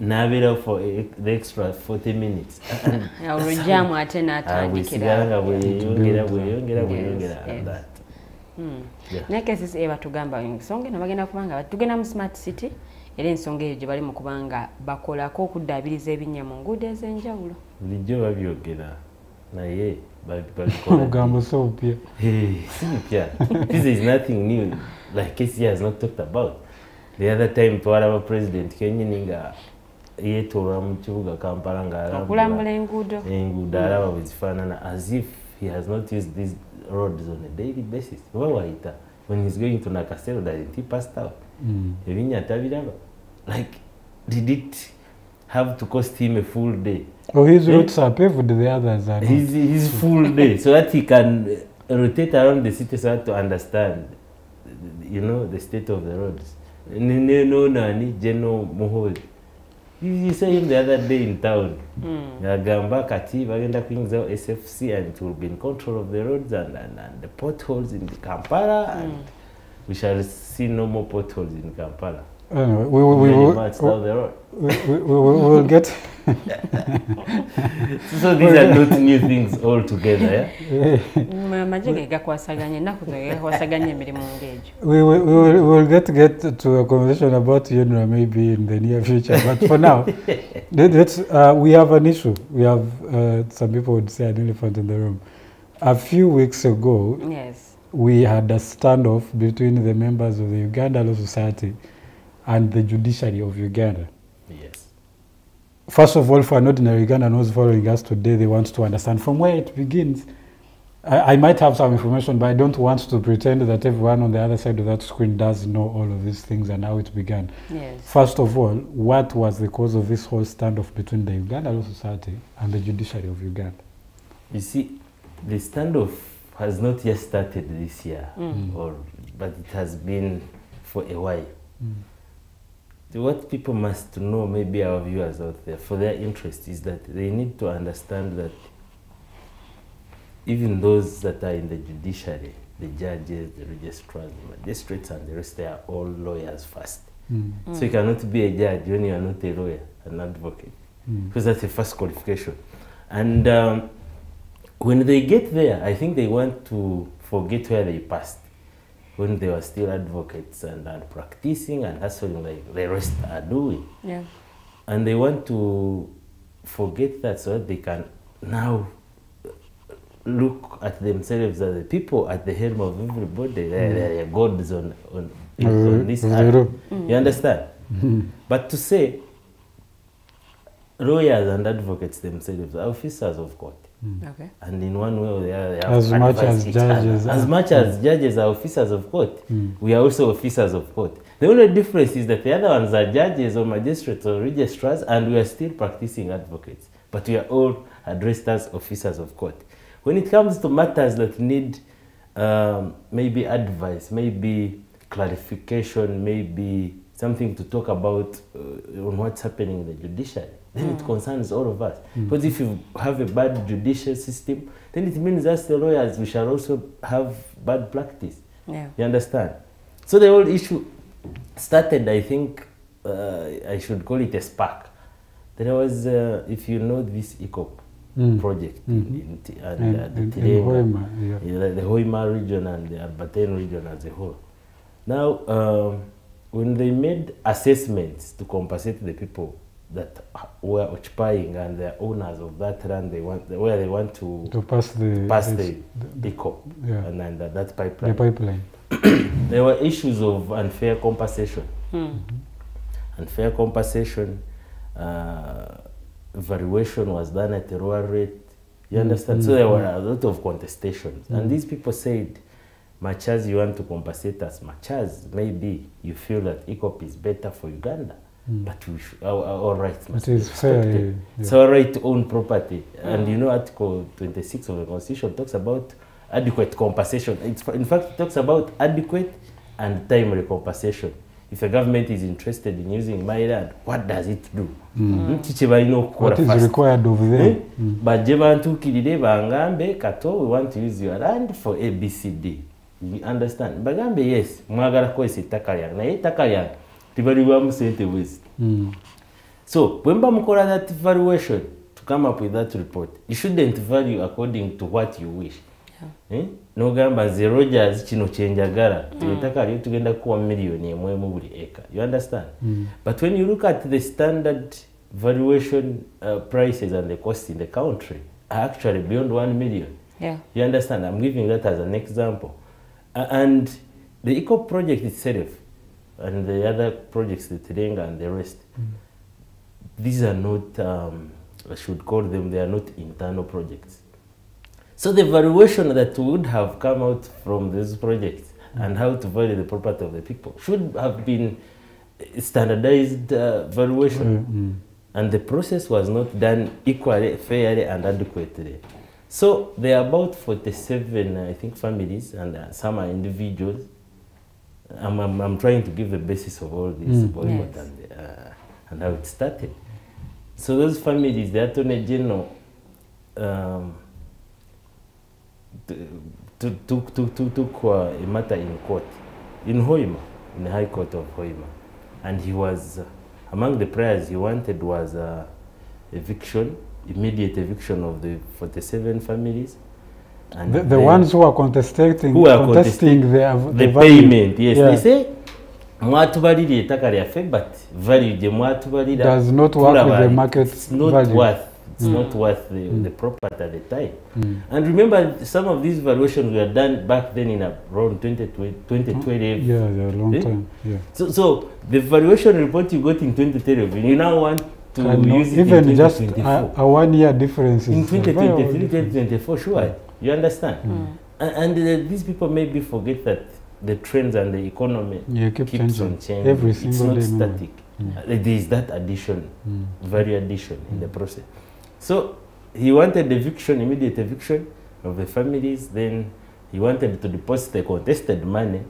S6: navira for the extra 40 minutes.
S3: Nekesi eba tugamba nsonge nabagenda kubanga tugenda mu smart city era ensonga eyo gye bali mu kubanga bakolako okuddaabiriza ebinnya mu nguudo ez'enjawulo.
S6: Bulijjo babyogera naye
S4: ogambo so upya.
S6: This is nothing new, like KC has not talked about. The other time twalaba president kenyininga yeetoola mu kibuga Kampala
S3: ng'okulambula enguudo
S6: alaba bwe zifaanana, as if he has not used these roads on a daily basis. When he's going to Nakasero, doesn't he pass out? Like, did it have to cost him a full day?
S4: Oh, his roads are paved, the others are not.
S6: His full day, so that he can rotate around the city so to understand, you know, the state of the roads. General Muholi. You saw him the other day in town. Gamba Kati, Bagenda Kings SFC, and it will be in control of the roads and the potholes in Kampala, and we shall see no more potholes in Kampala.
S4: Anyway, we will get.
S6: So these are not new things altogether.
S4: We will get to a conversation about UNRWA maybe in the near future. But for now, we have an issue. We have some people would say an elephant in the room. A few weeks ago, we had a standoff between the members of the Uganda Law Society and the judiciary of Uganda.
S6: Yes.
S4: First of all, for an ordinary Ugandan who's following us today, they want to understand from where it begins. I might have some information, but I don't want to pretend that everyone on the other side of that screen does know all of these things and how it began.
S3: Yes.
S4: First of all, what was the cause of this whole standoff between the Uganda Law Society and the judiciary of Uganda?
S6: You see, the standoff has not yet started this year, but it has been for a while. What people must know, maybe our viewers out there, for their interest, is that they need to understand that even those that are in the judiciary, the judges, the registrars, the magistrates, and the rest, they are all lawyers first. So you cannot be a judge when you are not a lawyer, an advocate, because that's the first qualification. And when they get there, I think they want to forget where they passed, when they were still advocates and practicing and hustling like the rest are doing.
S3: Yeah.
S6: And they want to forget that so that they can now look at themselves as the people at the helm of everybody. They're gods on this earth. You understand? But to say lawyers and advocates themselves are officers of court.
S3: Okay.
S6: And in one way or the other, they have
S4: as much as
S6: each
S4: judges.
S6: other. As much as judges are officers of court, we are also officers of court. The only difference is that the other ones are judges or magistrates or registrars, and we are still practicing advocates. But we are all addressed as officers of court. When it comes to matters that need maybe advice, maybe clarification, maybe something to talk about on what's happening in the judiciary, then it concerns all of us. Because if you have a bad judicial system, then it means as the lawyers, we shall also have bad practice.
S3: Yeah.
S6: You understand? So the whole issue started, I think, I should call it a spark. There was, if you know this ECOP project in the Hoima region and the Albertine region as a whole. Now, when they made assessments to compensate the people that were occupying and the owners of that land, where they want to pass the ECOP and that pipeline.
S4: The pipeline.
S6: There were issues of unfair compensation. Unfair compensation, valuation was done at a lower rate. You understand? So there were a lot of contestations. And these people said, much as you want to compensate us, much as maybe you feel that ECOP is better for Uganda, but we should, our rights must be respected. It's our right to own property. And you know, Article 26 of the Constitution talks about adequate compensation. In fact, it talks about adequate and timely compensation. If the government is interested in using my land, what does it do?
S4: What is required of them?
S6: But we want to use your land for ABCD. We understand. Bagambe, yes, mwagala kwesi itaka na itaka yange tibaliwamu sente wezi. So when mukola that valuation to come up with that report, you shouldn't value according to what you wish. No gamba zero jazz chino chenjagara itaka lyo tugenda kuwa million emwe mu buli acre. You understand? But when you look at the standard valuation prices and the costs in the country are actually beyond 1 million.
S3: Yeah.
S6: You understand? I'm giving that as an example. And the ECOP project itself and the other projects, the Terenga and the rest, these are not, I should call them, they are not internal projects. So the valuation that would have come out from these projects and how to value the property of the people should have been standardized valuation. And the process was not done equally, fairly, and adequately. So there are about 47, I think, families, and some are individuals. I'm trying to give the basis of all this boycott and how it started. So those families, the Attorney General took a matter in court, in Hoima, in the High Court of Hoima. And he was, among the prayers he wanted was eviction, immediate eviction of the 47 families. And
S4: the ones who are contesting the
S6: payment, yes. Yeah. They say, mwatubaliri ettaka lyaffe, but value gye mwatubalira
S4: does not work with the market value.
S6: It's not worth the property at the time. And remember, some of these valuations were done back then in around 2012.
S4: Yeah, a long time. Yeah.
S6: So the valuation report you got in 2012, you now want to use it
S4: even
S6: in
S4: just a 1 year difference
S6: in 2023, 2024, sure. You understand? And these people maybe forget that the trends and the economy keeps on changing.
S4: Every single
S6: it's not static. There is that addition, value addition in the process. So he wanted eviction, immediate eviction, of the families. Then he wanted to deposit the contested money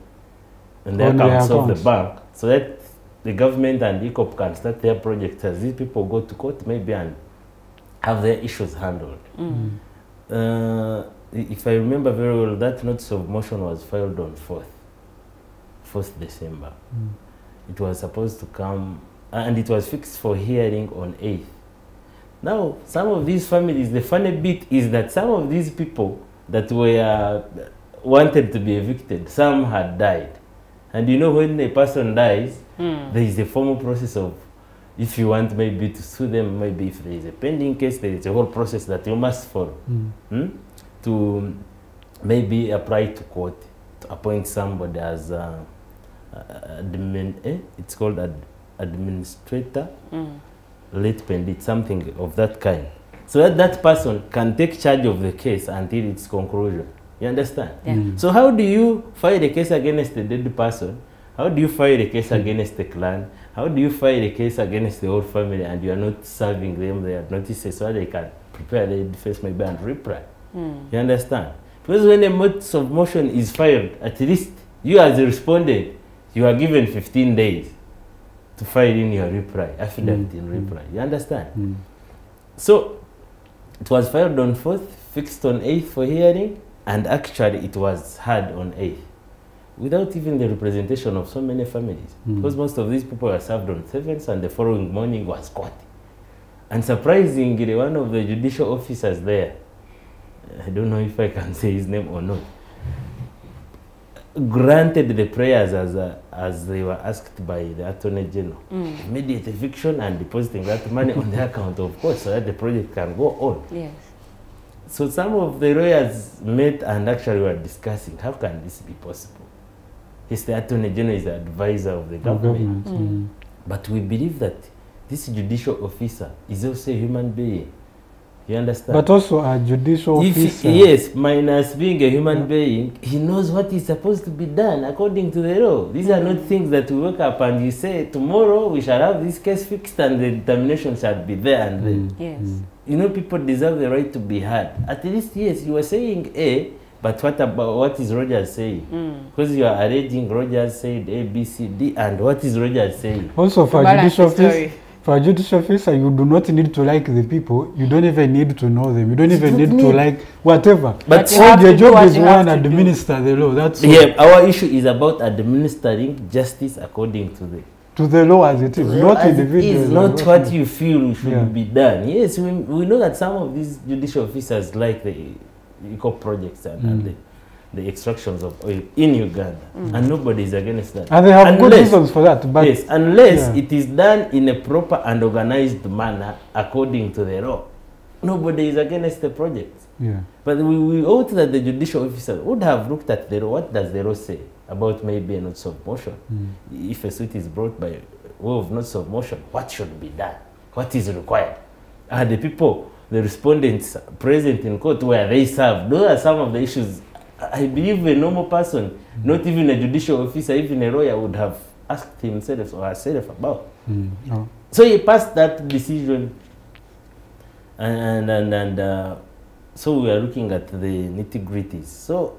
S6: in the accounts of the bank, so that the government and ECOP can start their projects as these people go to court maybe and have their issues handled. If I remember very well, that notice of motion was filed on 4th December. It was supposed to come, and it was fixed for hearing on 8th. Now, some of these families, the funny bit is that some of these people that were wanted to be evicted, some had died. And you know, when a person dies, there is a formal process of, if you want maybe to sue them, maybe if there is a pending case, there is a whole process that you must follow. To maybe apply to court, to appoint somebody as it's called administrator, late pending, something of that kind. So that that person can take charge of the case until its conclusion. You understand? So how do you file a case against the dead person? How do you file a case against the clan? How do you file a case against the whole family and you are not serving them their notices so they can prepare their defense maybe and reply? You understand? Because when a notice of motion is filed, at least you as a respondent, you are given 15 days to file in your reply, affidavit in reply. You understand? So it was filed on 4th, fixed on 8th for hearing, and actually it was heard on 8th, without even the representation of so many families. Because most of these people were served on 7th and the following morning was court. And surprisingly, one of the judicial officers there, I don't know if I can say his name or not, granted the prayers as they were asked by the Attorney General. Immediate eviction and depositing that money on the account of court so that the project can go on.
S3: Yes.
S6: So some of the lawyers met and actually were discussing, how can this be possible? Yes, the Attorney General is the advisor of the government. But we believe that this judicial officer is also a human being. You understand?
S4: But also a judicial officer.
S6: Yes, minus being a human being, he knows what is supposed to be done according to the law. These are not things that we wake up and you say, tomorrow we shall have this case fixed and the determination shall be there and then.
S3: Yes.
S6: You know, people deserve the right to be heard. At least, yes, you were saying A, but what about what is Rogers saying? Because you are alleging Rogers said A, B, C, D, and what is Rogers saying?
S4: Also, for a judicial officer, for a judicial officer, you do not need to like the people. You don't even need to know them. You don't even need to like whatever. But all your job is one, administer the law. That's
S6: yeah. Our issue is about administering justice according to the
S4: law as it is, not individuals.
S6: It's not what you feel should be done. Yes, we know that some of these judicial officers like the eco projects and the extractions of oil in Uganda, and nobody is against that.
S4: And they have good reasons for that. But
S6: yes, unless it is done in a proper and organized manner according to the law, nobody is against the project. But we ought that the judicial officer would have looked at the law. What does the law say about maybe a notice of motion? If a suit is brought by way of notice of motion, what should be done? What is required? Are the people, the respondents present in court where they serve? Those are some of the issues. I believe a normal person, not even a judicial officer, even a lawyer, would have asked himself or herself about. So he passed that decision, and so we are looking at the nitty-gritties. So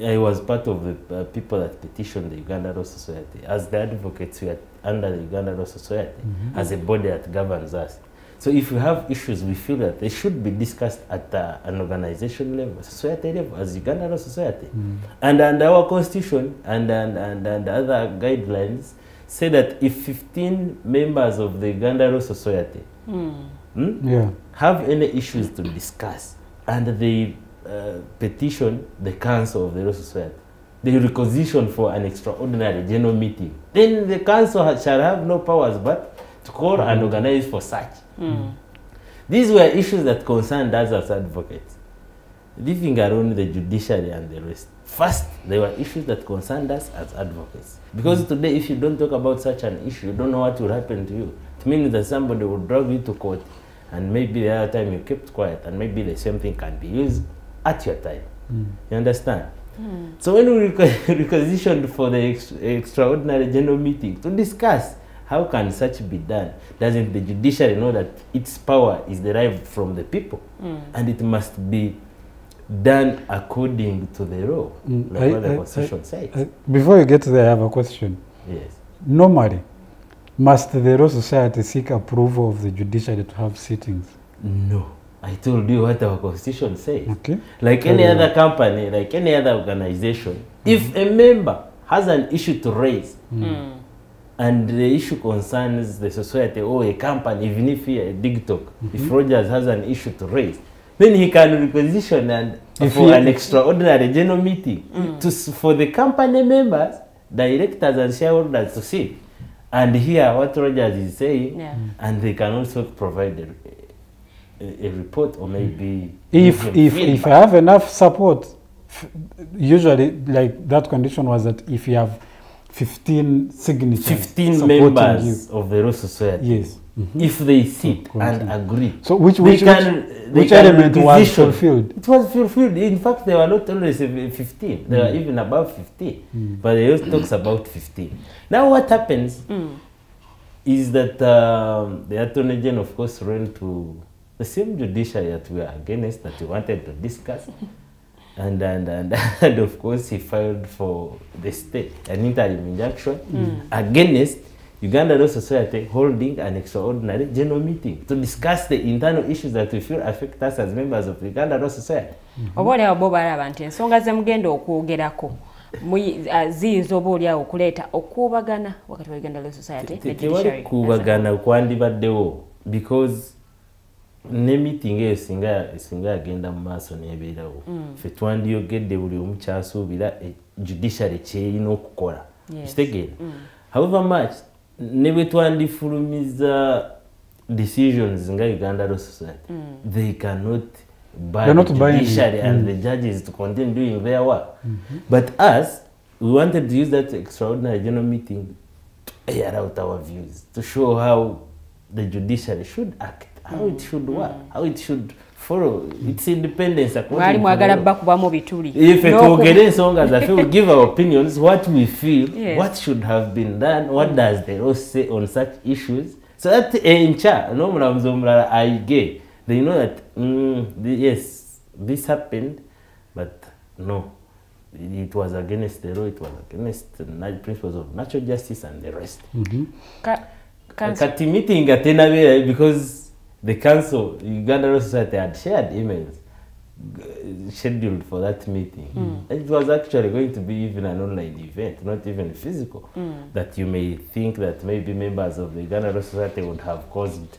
S6: I was part of the people that petitioned the Uganda Law Society. As the advocates, we are under the Uganda Law Society as a body that governs us. So if you have issues, we feel that they should be discussed at an organization level, society level, as Uganda Law Society. And our constitution and other guidelines say that if 15 members of the Uganda Law Society have any issues to discuss and they petition the Council of the Law Society, they requisition for an extraordinary general meeting, then the Council shall have no powers but to call and organize for such. These were issues that concerned us as advocates, leaving alone the judiciary and the rest. First, there were issues that concerned us as advocates. Because today, if you don't talk about such an issue, you don't know what will happen to you. It means that somebody will drag you to court, and maybe the other time you kept quiet, and maybe the same thing can be used at your time. You understand? So when we requisitioned for the extraordinary general meeting to discuss how can such be done, doesn't the judiciary know that its power is derived from the people and it must be done according to the law, like what the Constitution says.
S4: Before you get there, I have a question.
S6: Yes.
S4: Normally, must the Law Society seek approval of the judiciary to have sittings?
S6: No. I told you what our Constitution says.
S4: Okay.
S6: Like any other company, like any other organization, if a member has an issue to raise, and the issue concerns the society or a company, even if he a DigTalk, if Rogers has an issue to raise, then he can requisition and for an extraordinary general meeting for the company members, directors and shareholders to sit and hear what Rogers is saying, and they can also provide a report or maybe
S4: if I have enough support. Usually, like that condition was that if you have 15 signatures,
S6: 15 members of the Law Society,
S4: yes,
S6: if they sit and agree,
S4: so which element was fulfilled?
S6: It was fulfilled. In fact, they were not only 15; they were even above 15. But they also talks about 15. Now, what happens is that the Attorney General, of course, ran to the same judiciary that we are against, that we wanted to discuss. And of course, he filed for the state an interim injunction against Uganda Law Society holding an extraordinary general meeting to discuss the internal issues that we feel affect us as members of the Uganda Law Society.
S3: Oboolyawo bo balaba nti ensonga ze mugenda okwogerako ziyinza oboolyawo okuleeta okuubagana wakati wa Uganda Law Society ne judiciary.
S6: Kuubagana kwandibaddewo because ne meeting eyo singa agenda mu maaso n'ebeerawo ffe twandiyogedde buli omu kyasuubira judiciary kyerina okukola kitegeera. However much ne bwe twandifulumiza decisions nga Uganda Law Society, they cannot buy the judiciary and the judges to continue doing their work. But us, we wanted to use that extraordinary general meeting to air out our views, to show how the judiciary should act, how it should work, how it should follow its independence. If we give our opinions, what we feel, what should have been done, what does the law say on such issues, so that they know that yes, this happened, but no, it was against the law, it was against the principles of natural justice and the rest. Meeting because the council, Uganda Law Society, had shared emails scheduled for that meeting. It was actually going to be even an online event, not even physical. That you may think that maybe members of the Uganda Law Society would have caused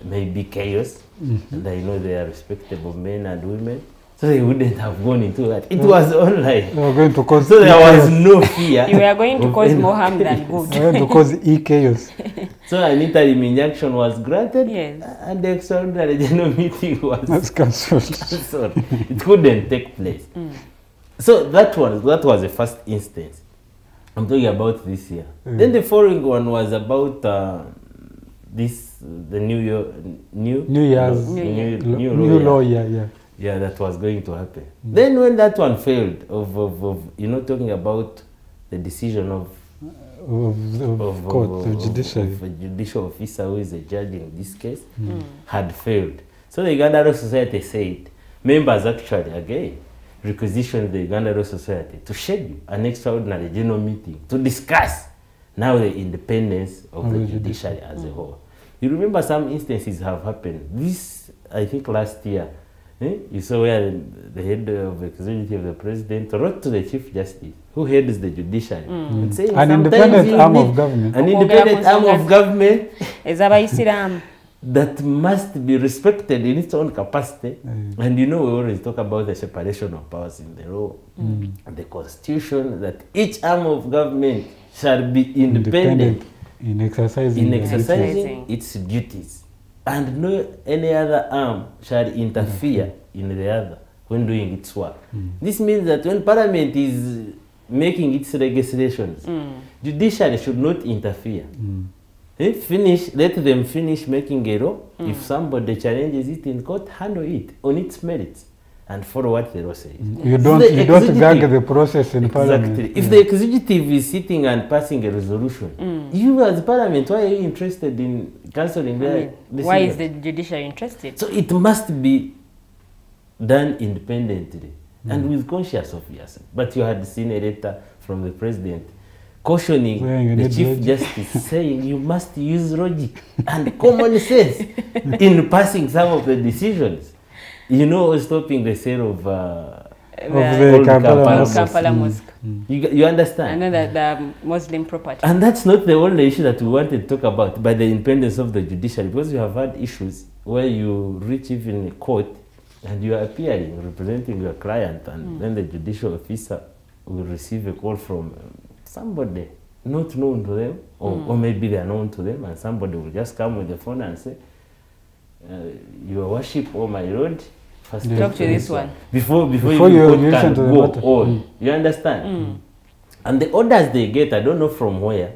S6: maybe chaos, and I know they are respectable men and women, so they wouldn't have gone into that. It was online.
S4: They were going to cause
S6: so there was no fear.
S3: You were going to cause more harm than good.
S4: They were going to cause chaos.
S6: So an interim injunction was granted, and the extraordinary general meeting was cancelled. It couldn't take place. So that was the first instance. I'm talking about this year. Then the following one was about the new law, yeah, that was going to happen. Then when that one failed, of talking about the decision of a judicial officer who is a judge in this case, had failed. So the Uganda Law Society said, members actually again requisitioned the Uganda Law Society to schedule an extraordinary general meeting to discuss now the independence of the judiciary as a whole. You remember some instances have happened. This, I think last year, you saw where the head of the executive of the president wrote to the Chief Justice, who heads the judiciary, and saying
S4: an independent arm of government.
S6: An independent arm of government that must be respected in its own capacity. And we always talk about the separation of powers in the law, the constitution, that each arm of government shall be independent
S4: in exercising
S6: its duties, and no any other arm shall interfere in the other when doing its work. This means that when Parliament is making its legislations, judiciary should not interfere. Let them finish making a law. If somebody challenges it in court, handle it on its merits and follow what the law says.
S4: You don't gag the process in Parliament.
S6: If the executive is sitting and passing a resolution, you as Parliament, why are you interested in cancelling the decision?
S3: Why is the judiciary interested?
S6: So it must be done independently and with conscience of yourself. But you had seen a letter from the president cautioning the Chief Justice saying you must use logic and common sense in passing some of the decisions. You know, stopping the sale of
S3: the
S6: Kampala Mosque. You understand?
S3: I know that the Muslim property.
S6: And that's not the only issue that we wanted to talk about, by the independence of the judiciary, because you have had issues where you reach even a court and you are appearing, representing your client, and then the judicial officer will receive a call from somebody not known to them, or maybe they are known to them, and somebody will just come with the phone and say, your worship, oh my lord, first
S3: talk to this one.
S6: Before you can go on. You understand? And the orders they get, I don't know from where,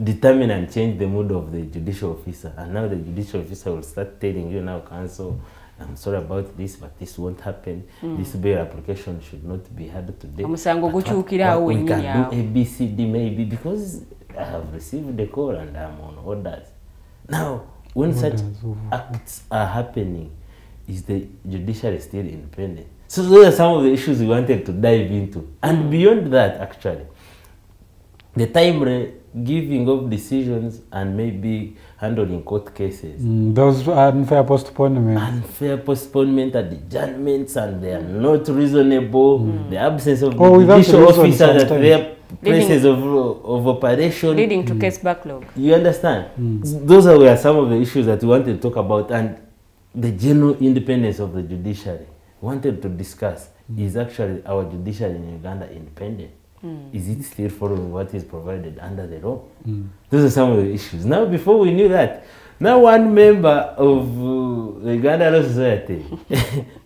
S6: determine and change the mood of the judicial officer. And now the judicial officer will start telling you, now, counsel, I'm sorry about this, but this won't happen. This bail application should not be had today. We can do A, B, C, D maybe, because I have received the call and I'm on orders. Now, when such acts are happening, is the judiciary still independent? So those are some of the issues we wanted to dive into. And beyond that, actually, the time giving of decisions and maybe handling court cases.
S4: Those unfair postponement.
S6: Unfair postponement and adjournments, and they are not reasonable. The absence of the judicial officer at their places of operation.
S3: Leading to case backlog.
S6: You understand? Those were some of the issues that we wanted to talk about, and the general independence of the judiciary. Wanted to discuss, is actually our judiciary in Uganda independent? Is it still following what is provided under the law? Those are some of the issues. Now, before we knew that, now one member of the Uganda Law Society,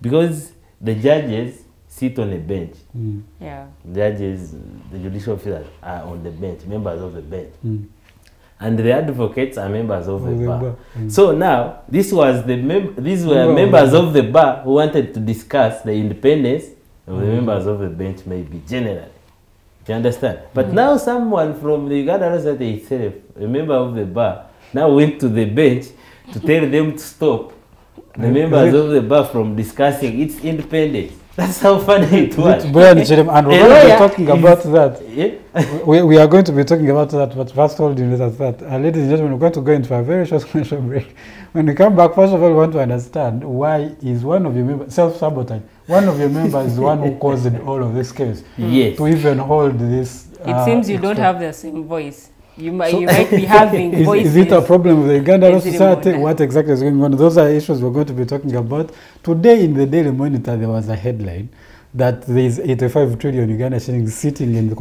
S6: because the judges sit on a bench. Judges, the judicial officers are on the bench, members of the bench. And the advocates are members of the bar. So now, these were members of the bar who wanted to discuss the independence of the members of the bench, maybe generally. Do you understand? But now someone from the Uganda Law Society itself, a member of the bar, now went to the bench to tell them to stop the members of the bar from discussing its independence. That's how funny it was.
S4: And we're going to be talking about that. We are going to be talking about that, but first told you that, ladies and gentlemen, we're going to go into a very short commercial break. When we come back, first of all, we want to understand why is one of your members, self-sabotage, one of your members is the one who caused all of this case.
S6: Yes.
S4: To even hold this.
S3: It seems you don't have the same voice. You might be having voices.
S4: Is it a problem with the Uganda Law Society? What exactly is going on? Those are issues we're going to be talking about. Today in the Daily Monitor, there was a headline that there is 85 trillion Uganda shillings sitting in the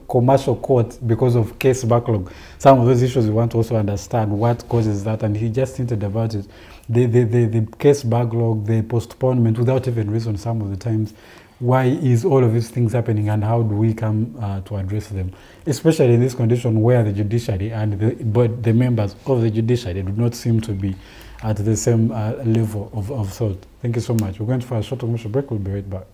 S4: commercial court because of case backlog. Some of those issues we want to also understand what causes that, and he just hinted about it. The case backlog, the postponement without even reason some of the times. Why is all of these things happening, and how do we come to address them? Especially in this condition where the judiciary and the members of the judiciary do not seem to be at the same level of thought. Thank you so much. We're going for a short commercial break. We'll be right back.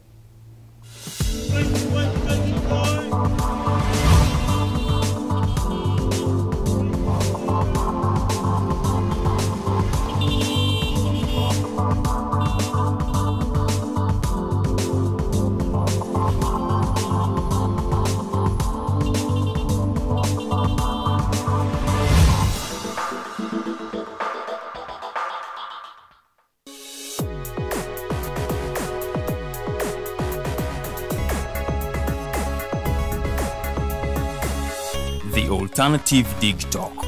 S1: The Alternative Dig Talk.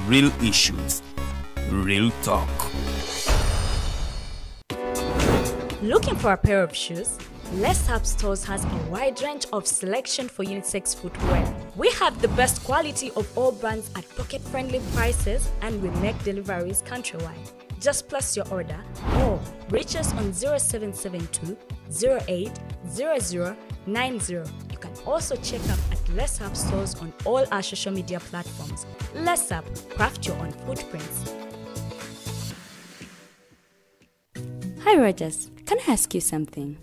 S1: Real issues, real talk.
S2: Looking for a pair of shoes? Les Hub Stores has a wide range of selection for unisex footwear. We have the best quality of all brands at pocket-friendly prices, and we make deliveries countrywide. Just place your order or reach us on 0772 08 0090. You can also check up at Les Hub Stores on all our social media platforms. Les Hub, craft your own footprints.
S7: Hi Rogers, can I ask you something?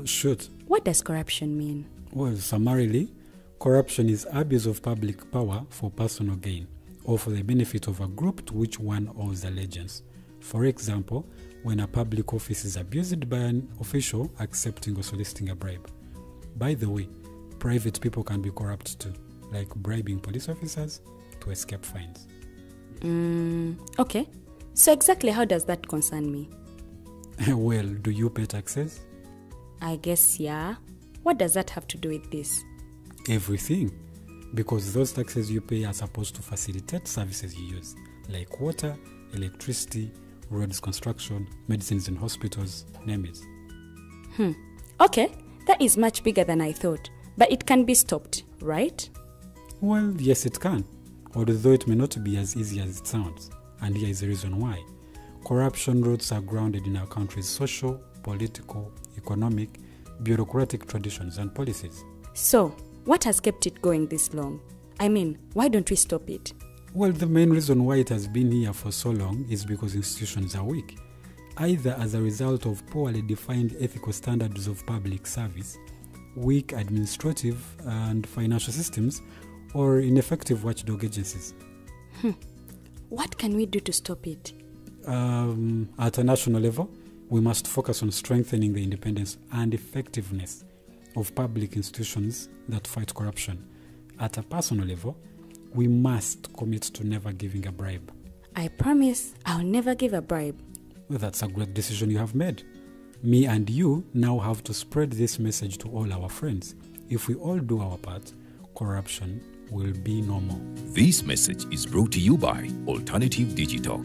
S4: Shoot.
S7: What does corruption mean?
S4: Well, summarily, corruption is abuse of public power for personal gain or for the benefit of a group to which one owes allegiance. For example, when a public office is abused by an official accepting or soliciting a bribe. By the way, private people can be corrupt too, like bribing police officers to escape fines.
S7: Okay. So exactly how does that concern me?
S4: Well, do you pay taxes?
S7: I guess, yeah. What does that have to do with this?
S4: Everything. Because those taxes you pay are supposed to facilitate services you use, like water, electricity, roads construction, medicines in hospitals, name it.
S7: Okay, that is much bigger than I thought. But it can be stopped, right?
S4: Well, yes it can, although it may not be as easy as it sounds. And here is the reason why. Corruption roots are grounded in our country's social, political, economic, bureaucratic traditions and policies.
S7: So, what has kept it going this long? I mean, why don't we stop it?
S4: Well, the main reason why it has been here for so long is because institutions are weak, either as a result of poorly defined ethical standards of public service, weak administrative and financial systems, or ineffective watchdog agencies.
S7: What can we do to stop it?
S4: At a national level, we must focus on strengthening the independence and effectiveness of public institutions that fight corruption. At a personal level, we must commit to never giving a bribe.
S7: I promise I'll never give a bribe.
S4: Well, that's a great decision you have made. Me and you now have to spread this message to all our friends. If we all do our part, corruption will be no more.
S5: This message is brought to you by Alternative Digital.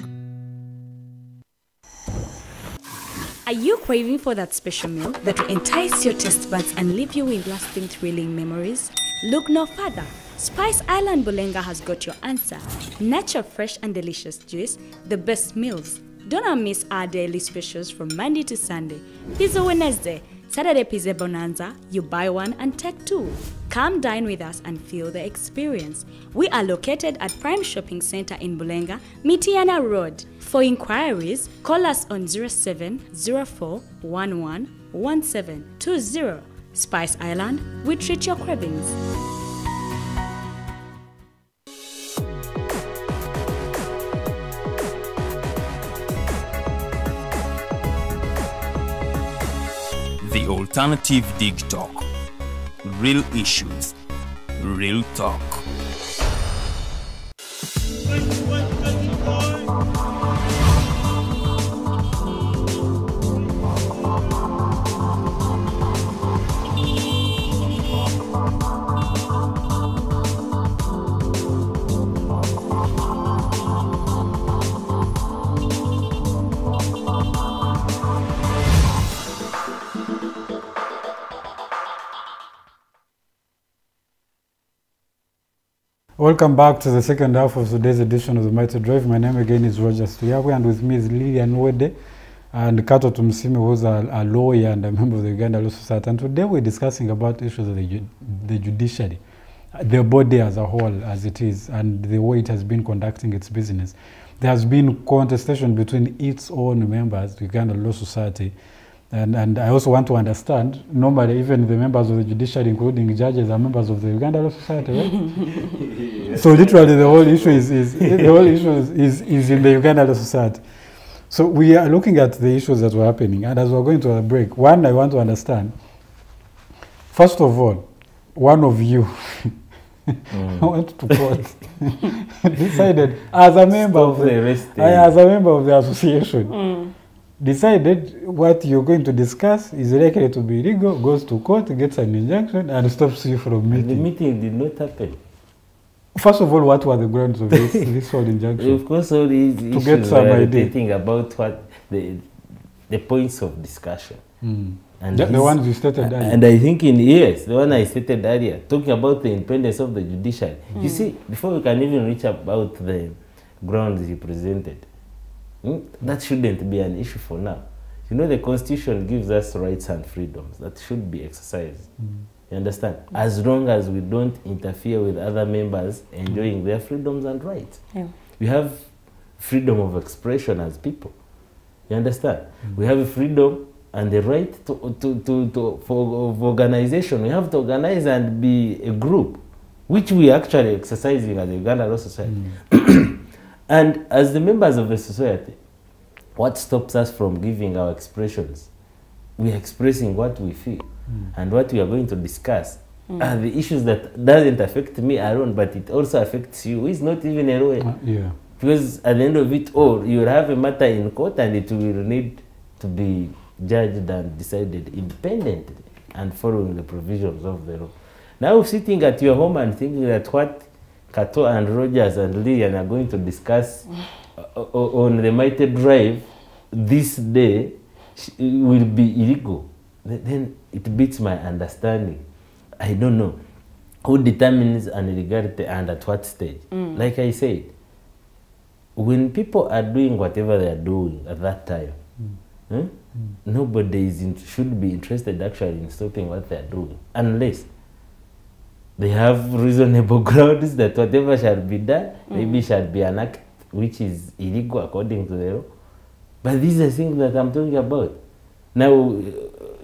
S2: Are you craving for that special meal that will entice your taste buds and leave you with lasting thrilling memories? Look no further. Spice Island Bulenga has got your answer. Natural, fresh and delicious juice, the best meals. Don't miss our daily specials from Monday to Sunday. Pizza Wednesday, Saturday Pizza Bonanza, you buy one and take two. Come dine with us and feel the experience. We are located at Prime Shopping Center in Bulenga, Mitiana Road. For inquiries, call us on 0704111720. Spice Island, we treat your cravings.
S1: The Alternative Dig Talk. Real issues, real talk.
S4: Welcome back to the second half of today's edition of the Mighty Drive. My name again is Roger Stuyawe, and with me is Lilian Wede and Kato Tumusiime, who's a lawyer and a member of the Uganda Law Society. And today we're discussing about issues of the judiciary, the body as a whole as it is, and the way it has been conducting its business. There has been contestation between its own members, the Uganda Law Society, and I also want to understand, normally even the members of the judiciary, including judges, are members of the Uganda Law Society, right? So literally the whole issue is in the Uganda Law Society. So we are looking at the issues that were happening, and as we're going to a break, one, I want to understand, first of all, one of you, I want to quote, decided as a member of the association, decided what you're going to discuss is likely to be illegal, goes to court, gets an injunction, and stops you from meeting.
S6: The meeting did not happen.
S4: First of all, what were the grounds of this whole injunction?
S6: Of course, all these issues
S4: get some
S6: were
S4: idea.
S6: thinking about what the points of discussion. And
S4: the ones you stated earlier.
S6: And I think the one I stated earlier, talking about the independence of the judiciary. You see, before we can even reach about the grounds you presented, that shouldn't be an issue for now. You know, the Constitution gives us rights and freedoms that should be exercised. You understand? As long as we don't interfere with other members enjoying their freedoms and rights.
S7: Yeah.
S6: We have freedom of expression as people. You understand? We have a freedom and the right for organization. We have to organize and be a group, which we actually exercising as the Uganda Law Society. And as the members of the society, what stops us from giving our expressions? We are expressing what we feel. And what we are going to discuss are the issues that doesn't affect me alone, but it also affects you, who is not even a lawyer. Because at the end of it all, you will have a matter in court and it will need to be judged and decided independently and following the provisions of the law. Now sitting at your home and thinking that what Kato and Rogers and Lillian are going to discuss on the Mighty Drive this day will be illegal, then it beats my understanding. I don't know who determines an illegality and at what stage. Like I said, when people are doing whatever they are doing at that time, nobody should be interested actually in stopping what they are doing, unless they have reasonable grounds that whatever shall be done, maybe shall be an act which is illegal according to the law. But these are things that I'm talking about. Now,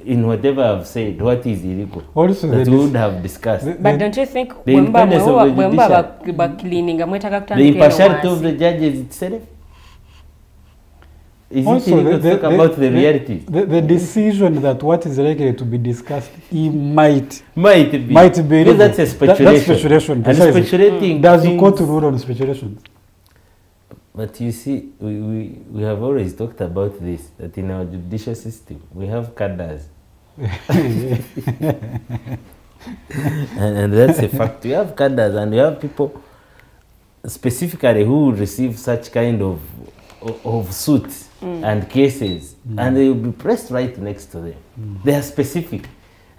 S6: in whatever I've said, what is illegal, also that we would have discussed.
S3: But don't you think
S6: the independence of the impartiality of the judges itself? Is also, it talk about the reality?
S4: The decision that what is likely to be discussed, it might be.
S6: Because that's a speculation.
S4: That's speculation.
S6: And speculating
S4: does the court rule on speculations?
S6: But you see, we have always talked about this, that in our judicial system, we have cadres. and that's a fact. We have cadres and we have people specifically who receive such kind of suits and cases, and they will be pressed right next to them. They are specific.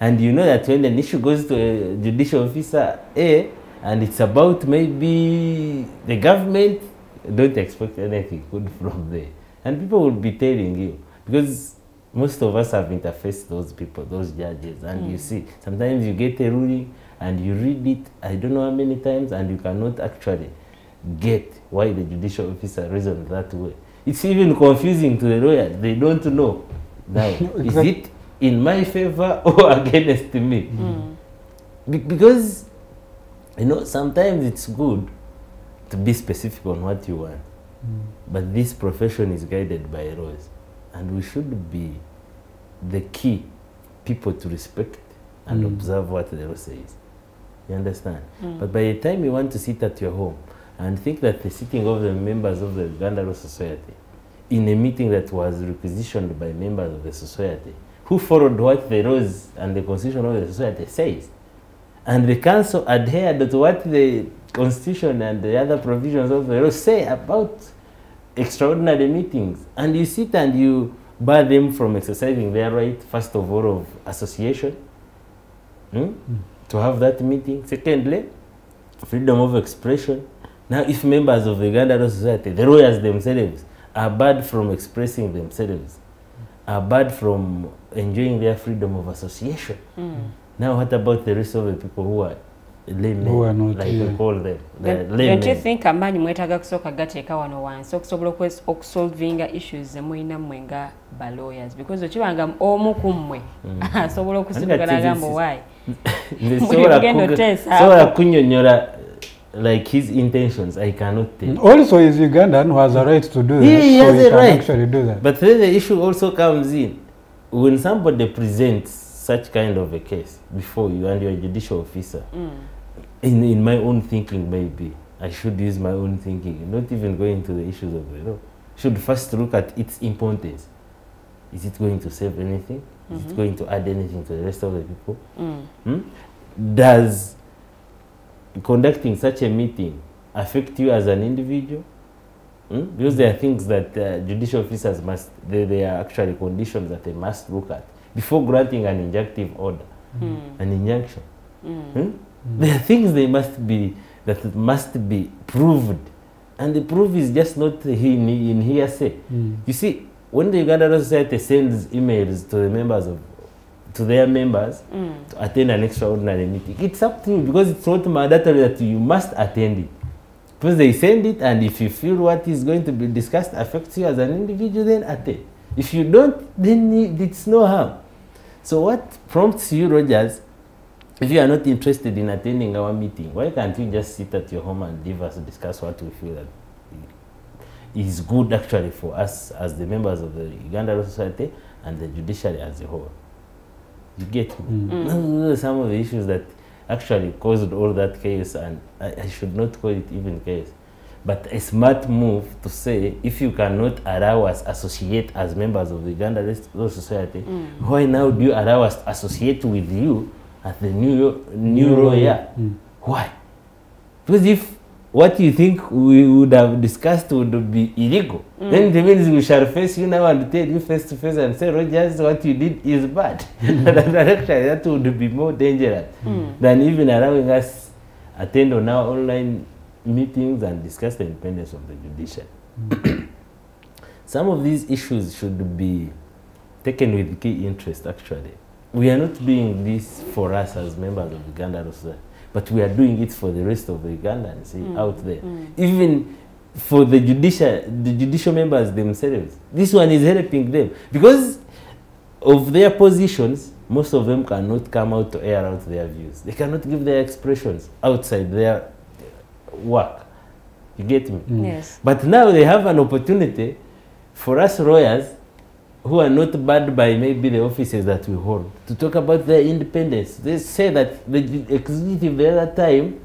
S6: And you know that when an issue goes to a judicial officer A, and it's about maybe the government, don't expect anything good from there. And people will be telling you, because most of us have interfaced those people, those judges, and you see, sometimes you get a ruling and you read it, I don't know how many times, and you cannot actually get why the judicial officer reasoned that way. It's even confusing to the lawyers. They don't know. Now, is it in my favor or against me? Because, you know, sometimes it's good to be specific on what you want. But this profession is guided by laws. And we should be the key people to respect and observe what the law says. You understand? But by the time you want to sit at your home and think that the sitting of the members of the Uganda Law Society in a meeting that was requisitioned by members of the society who followed what the laws and the constitution of the society says, and the council adhered to what the constitution and the other provisions of the law say about extraordinary meetings, and you sit and you bar them from exercising their right, first of all, of association, to have that meeting. Secondly, freedom of expression. Now, if members of the Uganda Law Society, the lawyers themselves, are barred from expressing themselves, are barred from enjoying their freedom of association, now what about the rest of the people who are laymen, who are not, like we call them?
S3: Don't you think amaanyi mwetaaga kusooka gateeka wano wansi okusobola okusolvinga issues zemulina mmwe nga ba lawyers, because okibanga omu ku mmwe asobola okusigala agamba why
S6: sobola kunnyonnyola like his intentions, I cannot tell.
S4: Also, is Ugandan who has a right to do that.
S6: He has a right.
S4: Actually do that.
S6: But then the issue also comes in when somebody presents such kind of a case before you and your judicial officer. In my own thinking, maybe I should use my own thinking, not even go into the issues of the law. Should first look at its importance. Is it going to save anything? Is it going to add anything to the rest of the people? Does conducting such a meeting affect you as an individual? Because there are things that judicial officers must, there are actually conditions that they must look at before granting an injunctive order, an injunction. There are things that must be proved, and the proof is just not in hearsay. You see, when the Uganda Law Society sends emails to the members to their members to attend an extraordinary meeting, it's up to you, because it's not mandatory that you must attend it. Because they send it, and if you feel what is going to be discussed affects you as an individual, then attend. If you don't, then it's no harm. So what prompts you, Rogers, if you are not interested in attending our meeting, why can't you just sit at your home and leave us to discuss what we feel that is good actually for us as the members of the Uganda Law Society and the judiciary as a whole. You get me? Those are some of the issues that actually caused all that chaos, and I should not call it even chaos. But a smart move to say, if you cannot allow us associate as members of the Uganda Law Society, why now do you allow us to associate with you as the new lawyer? Why? Because if what you think we would have discussed would be illegal, then it means we shall face you now and tell you face to face and say, Rogers, what you did is bad. Actually, that would be more dangerous than even allowing us attend on our online meetings and discuss the independence of the judiciary. Some of these issues should be taken with key interest, actually. We are not doing this for us as members of the Uganda Law Society, but we are doing it for the rest of the Ugandans out there. Even for the judicial members themselves. This one is helping them. Because of their positions, most of them cannot come out to air out their views. They cannot give their expressions outside their work. You get me?
S3: Yes.
S6: But now they have an opportunity for us lawyers who are not bound by maybe the offices that we hold to talk about their independence. They say that the executive the other time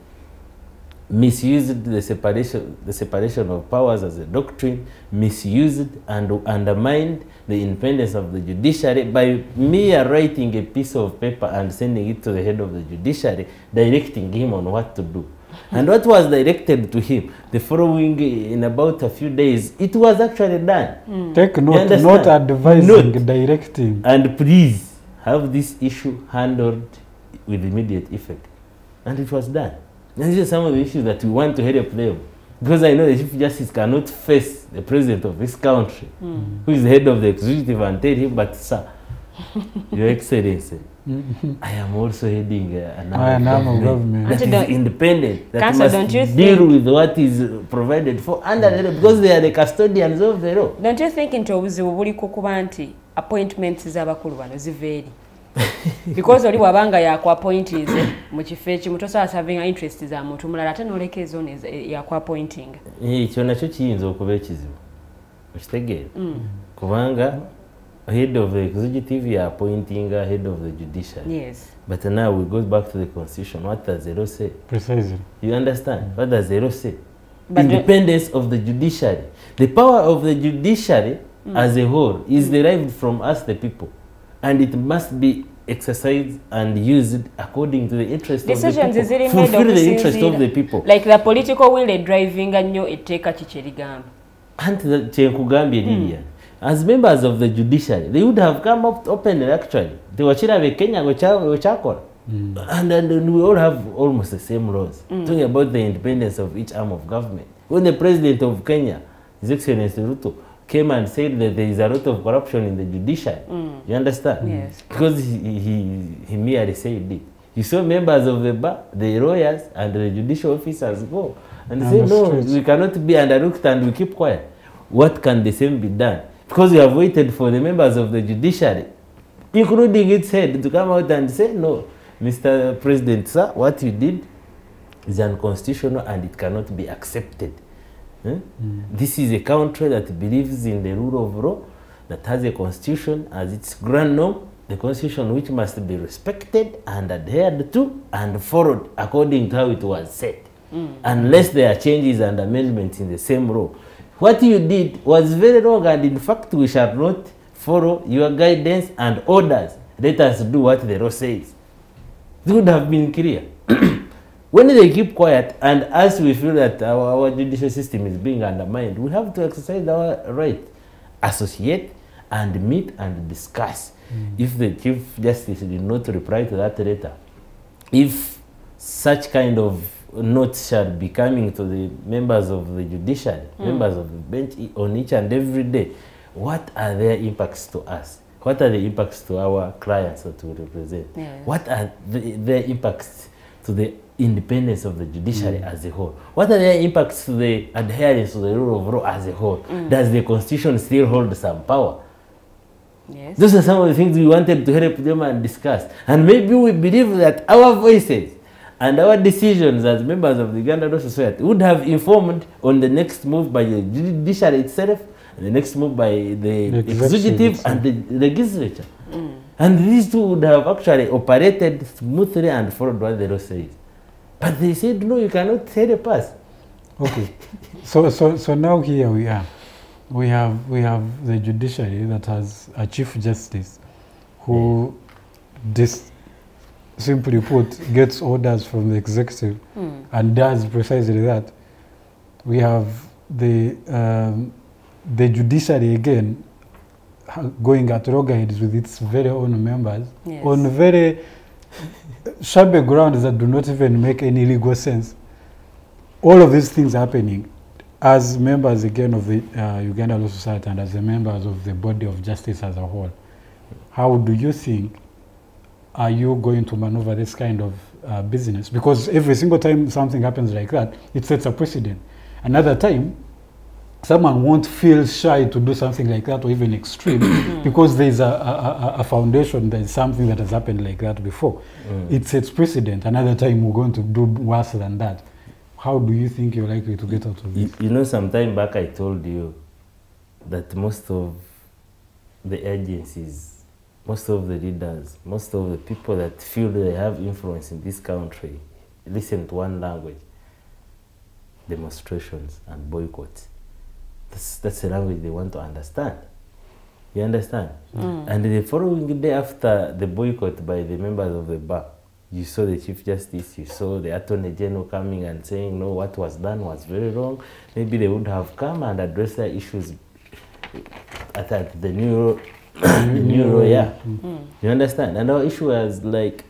S6: misused the separation of powers as a doctrine, misused and undermined the independence of the judiciary by mere writing a piece of paper and sending it to the head of the judiciary, directing him on what to do. And what was directed to him, the following, in about a few days, it was actually done.
S4: Take note, not advising, directing.
S6: And please have this issue handled with immediate effect. And it was done. And these are some of the issues that we want to help them. Because I know the Chief Justice cannot face the President of this country, who is the head of the executive, and tell him, but sir, Your Excellency, I am also heading an government that is independent, that Counsel, must deal with what is provided for under the law, because they are the custodians of the law.
S3: Don't you think into obuzibu buli kukuba nti appointments z'abakulu bano ziveeri? Because oli wabanga yaku appointees mu kifo ekimu tosobola serving interest za muntu mulala ate n'oleka ezo yaku appointing.
S6: Ekyo nakyo kiyinza okuba ekizibu. Okitegeera? Kubanga head of the executive, you are appointing a head of the judiciary.
S3: Yes.
S6: But now we go back to the constitution. What does the law say?
S4: Precisely.
S6: You understand? What does the law say? But independence of the judiciary. The power of the judiciary as a whole is derived from us, the people. And it must be exercised and used according to the interest of the people. Fulfill the interest of the people.
S3: Like the political will driving and you take a chicherigam.
S6: And the Chenkugambia as members of the judiciary, they would have come up openly actually. They were Kenya, and we all have almost the same laws. Talking about the independence of each arm of government. When the president of Kenya, His Excellency Ruto, came and said that there is a lot of corruption in the judiciary, you understand?
S3: Yes.
S6: Because he merely said it. You saw members of the bar, the lawyers, and the judicial officers go and say, no, we cannot be underlooked and we keep quiet. What can the same be done? Because we have waited for the members of the judiciary, including its head, to come out and say, no, Mr. President, sir, what you did is unconstitutional and it cannot be accepted. This is a country that believes in the rule of law, that has a constitution as its grand norm, the constitution which must be respected and adhered to and followed according to how it was set, unless there are changes and amendments in the same law. What you did was very wrong, and in fact we shall not follow your guidance and orders. Let us do what the law says. It would have been clear. When they keep quiet and as we feel that our judicial system is being undermined, we have to exercise our right, associate and meet and discuss. If the Chief Justice did not reply to that letter, if such kind of notes shall be coming to the members of the judiciary, members of the bench on each and every day, what are their impacts to us? What are the impacts to our clients that we represent? Yes. What are their impacts to the independence of the judiciary as a whole? What are their impacts to the adherence to the rule of law as a whole? Does the constitution still hold some power?
S3: Yes.
S6: Those are some of the things we wanted to help them and discuss. And maybe we believe that our voices And our decisions as members of the Uganda Law Society would have informed on the next move by the judiciary itself, and the next move by the executive and the legislature. And these two would have actually operated smoothly and followed what the law says. But they said, no, you cannot help us.
S4: Okay. So now here we are. We have the judiciary that has a chief justice who simply put gets orders from the executive and does precisely that. We have the judiciary again going at loggerheads with its very own members on very shabby grounds that do not even make any legal sense. All of these things happening as members again of the Uganda Law Society and as the members of the body of justice as a whole. How do you think are you going to maneuver this kind of business? Because every single time something happens like that, it sets a precedent. Another time, someone won't feel shy to do something like that or even extreme because there's a foundation, there's something that has happened like that before. It sets precedent. Another time we're going to do worse than that. How do you think you're likely to get out of this?
S6: You know, some time back I told you that most of the agencies, most of the leaders, most of the people that feel they have influence in this country listen to one language: demonstrations and boycotts. That's the language they want to understand. You understand? And the following day after the boycott by the members of the bar, you saw the Chief Justice, you saw the Attorney General coming and saying, no, what was done was very wrong. Maybe they would have come and addressed their issues at the new lawyer. You understand? And our issue was like,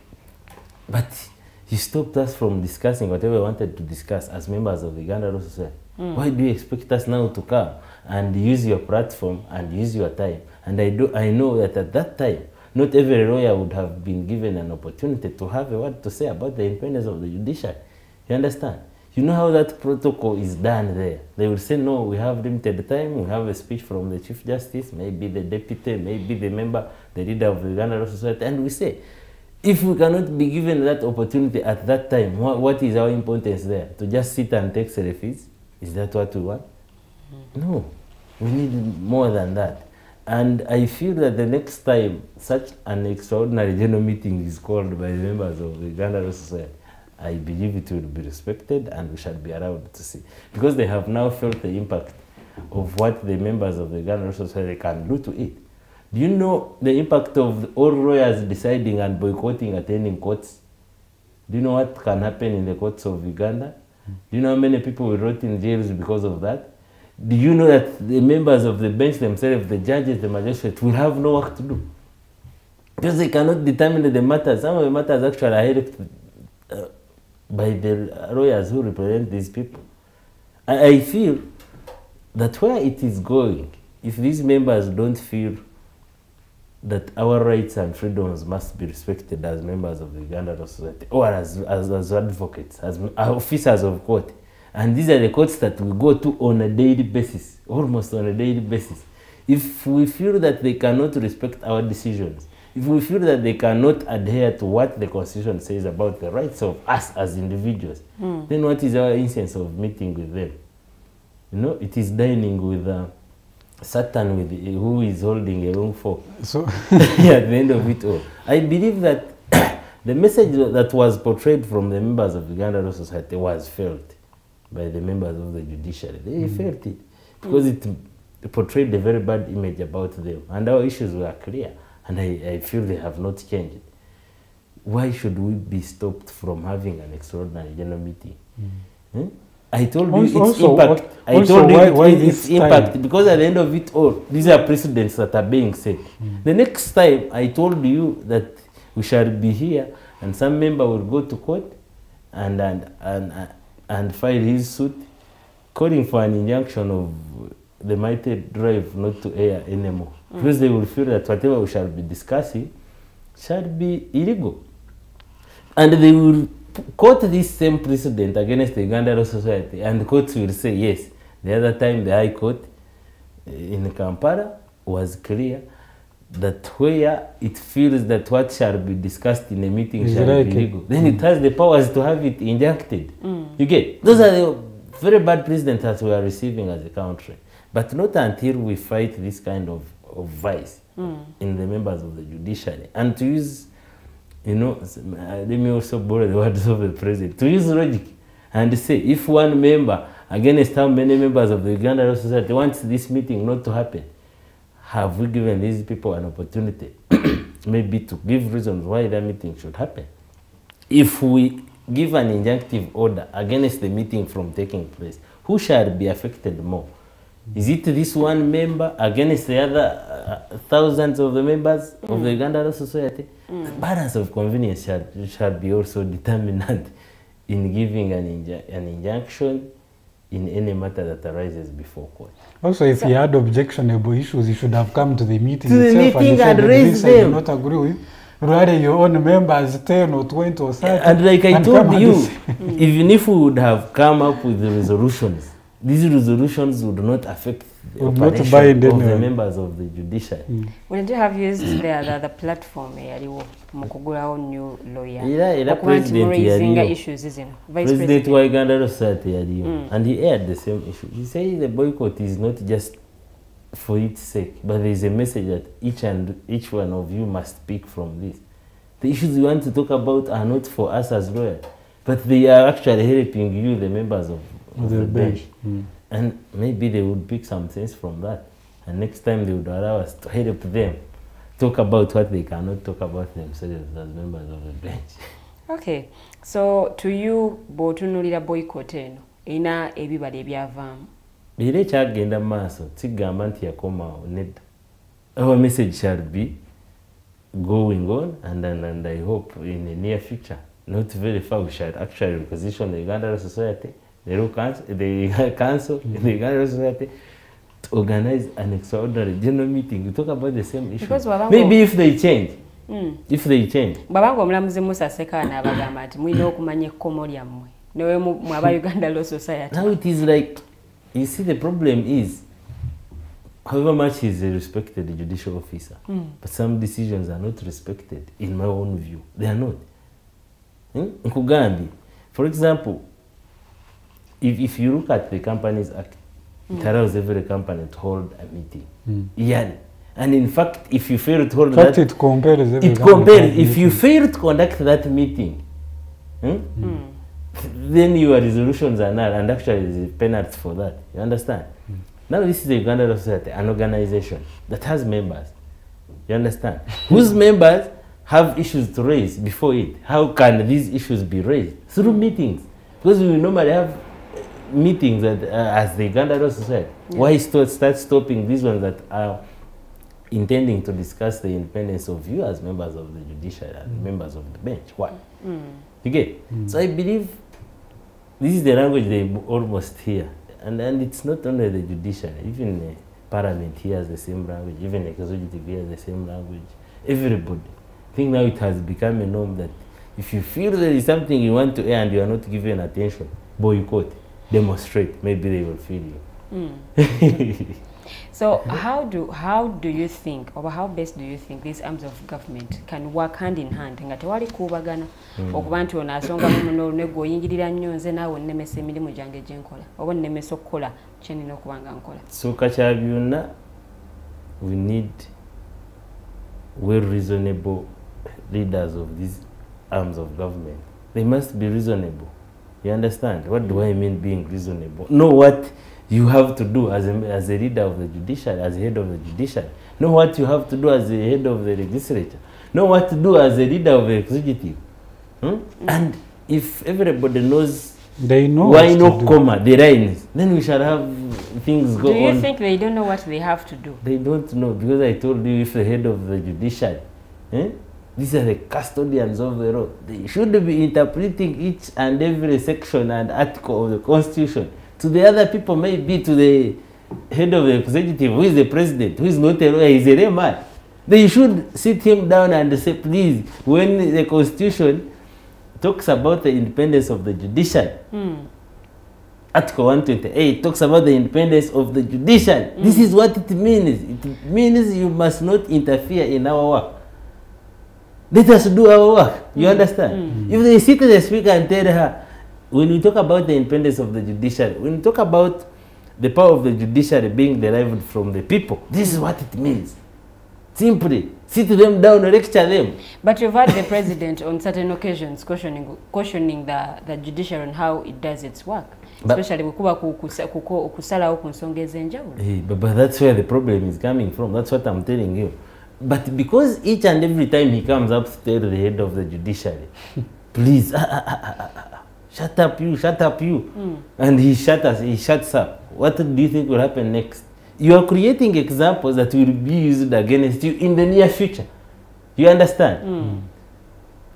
S6: but you stopped us from discussing whatever we wanted to discuss as members of the Uganda Law Society. Why do you expect us now to come and use your platform and use your time? And I know that at that time, not every lawyer would have been given an opportunity to have a word to say about the independence of the judiciary. You understand? You know how that protocol is done there. They will say, no, we have limited time, we have a speech from the Chief Justice, maybe the deputy, maybe the member, the leader of the Uganda Law Society, and we say, if we cannot be given that opportunity at that time, what is our importance there? To just sit and take selfies? Is that what we want? No, we need more than that. And I feel that the next time such an extraordinary general meeting is called by the members of the Uganda Law Society, I believe it will be respected and we shall be allowed to see. Because they have now felt the impact of what the members of the Uganda Law Society can do to it. Do you know the impact of all lawyers deciding and boycotting attending courts? Do you know what can happen in the courts of Uganda? Do you know how many people were rot in jails because of that? Do you know that the members of the bench themselves, the judges, the magistrates, will have no work to do? Because they cannot determine the matters. Some of the matters actually are helped by the lawyers who represent these people. I feel that where it is going, if these members don't feel that our rights and freedoms must be respected as members of the Uganda Law Society, or as advocates, as officers of court. And these are the courts that we go to on a daily basis, almost on a daily basis. If we feel that they cannot respect our decisions, if we feel that they cannot adhere to what the Constitution says about the rights of us as individuals, then what is our instance of meeting with them? You know, it is dining with Satan with who is holding a long fork. So at the end of it all, I believe that the message that was portrayed from the members of the Uganda Law Society was felt by the members of the judiciary. They felt it because it portrayed a very bad image about them, and our issues were clear, and I feel they have not changed. Why should we be stopped from having an extraordinary general meeting? I told you its impact. I told you its impact because at the end of it all, these are precedents that are being set. The next time I told you that we shall be here and some member will go to court and file his suit calling for an injunction of the mighty drive not to air anymore. Because they will feel that whatever we shall be discussing shall be illegal. And they will quote this same precedent against the Uganda Law Society, and the courts will say, yes, the other time the High Court in Kampala was clear. that where it feels that what shall be discussed in a meeting shall be legal, then it has the powers to have it injuncted. You get? Those are the very bad precedents that we are receiving as a country. But not until we fight this kind of vice in the members of the judiciary. And to use, you know, let me also borrow the words of the president, to use logic and say, if one member against how many members of the Uganda Law Society wants this meeting not to happen, have we given these people an opportunity maybe to give reasons why that meeting should happen? If we give an injunctive order against the meeting from taking place, who shall be affected more? Is it this one member against the other thousands of the members of the Uganda Law Society? The balance of convenience shall be also determinant in giving an injunction in any matter that arises before court.
S4: Also, if he had objectionable issues, he should have come to the meeting
S6: to the meeting and raise them.
S4: I do not agree with. Rather, your own members 10 or 20 or 30.
S6: And like I told you, even if we would have come up with the resolutions, these resolutions would not affect the operation of the members of the judiciary.
S3: Wouldn't you have used the platform new lawyer?
S6: Yeah,
S3: president issues, isn't it?
S6: President wa Uganda Law Society, and he aired the same issue. He said the boycott is not just for its sake, but there is a message that each one of you must speak from this. The issues you want to talk about are not for us as lawyers, but they are actually helping you, the members of the bench. And maybe they would pick some things from that. And next time they would allow us to help them talk about what they cannot talk about themselves as members of the bench.
S3: Okay, so to you, botunulira boycott eno ina ebibali ebyavaamu.
S6: Bire kyagenda maaso kigamba nti yakomawo nedda. Our message shall be going on, and I hope in the near future, not very far, we shall actually reposition the Uganda Law Society, the council, the Uganda Law Society, to organize an extraordinary general meeting to talk about the same issue. Maybe if they change. If they change.
S3: Babango omulamuzi Musa Sekana abagamba ati mulina okumanya ekkomo lyammwe newe mu aba Uganda Law Society.
S6: Now it is like, you see, the problem is, however much he is a respected judicial officer, but some decisions are not respected, in my own view. They are not. Nkugambi, for example, if you look at the Companies Act, it allows every company to hold a meeting. And in fact, if you fail to hold that,
S4: it compares.
S6: If you fail to conduct that meeting, then your resolutions are null, and actually there is a penalty for that. You understand? Now this is the Uganda Law Society, an organization that has members. You understand? Whose members have issues to raise before it. How can these issues be raised? Through meetings. Because we normally have meetings as the Uganda Law Society. Why start stopping these ones that are intending to discuss the independence of you as members of the judiciary and members of the bench? Why? You get? So I believe this is the language they almost hear. And it's not only the judiciary, even the parliament hears the same language, even the executive hears the same language. Everybody. I think now it has become a norm that if you feel there is something you want to air and you are not given attention, boycott, demonstrate, maybe they will feel you.
S3: So how do you think, or how best do you think these arms of government can work hand in hand? Nga tewali kuubagana okuba nti ono asonga muno nego oyingirira nnyo nze naawe nnemesa emirimu gyange gye nkola oba nnemesa okukola kye nina okuba nga nkola.
S6: So kya byonna, we need well reasonable leaders of these arms of government. They must be reasonable. You understand? What do I mean being reasonable? Know what you have to do as a leader of the judiciary, as a head of the judiciary. Know what you have to do as a head of the legislature. Know what to do as a leader of the executive. And if everybody knows,
S4: they know
S6: why not comma the lines, then we shall have things go on.
S3: Do you think they don't know what they have to do?
S6: They don't know, because I told you, if the head of the judiciary, these are the custodians of the law. They should be interpreting each and every section and article of the Constitution. To the other people, maybe to the head of the executive, who is the president, who is not a lawyer, he's a layman. They should sit him down and say, please, when the Constitution talks about the independence of the judiciary, Article 128 talks about the independence of the judiciary. This is what it means. It means you must not interfere in our work. Let us do our work. You understand? If they sit to the speaker and tell her, when we talk about the independence of the judiciary, when we talk about the power of the judiciary being derived from the people, this is what it means. Simply sit them down, lecture them.
S3: But you've heard the president on certain occasions cautioning the judiciary on how it does its work, especially kusala kunsonga ezenjawulo.
S6: But that's where the problem is coming from. That's what I'm telling you. But because each and every time he comes up to tell the head of the judiciary, please, shut up you, and he shuts up. What do you think will happen next? You are creating examples that will be used against you in the near future. You understand?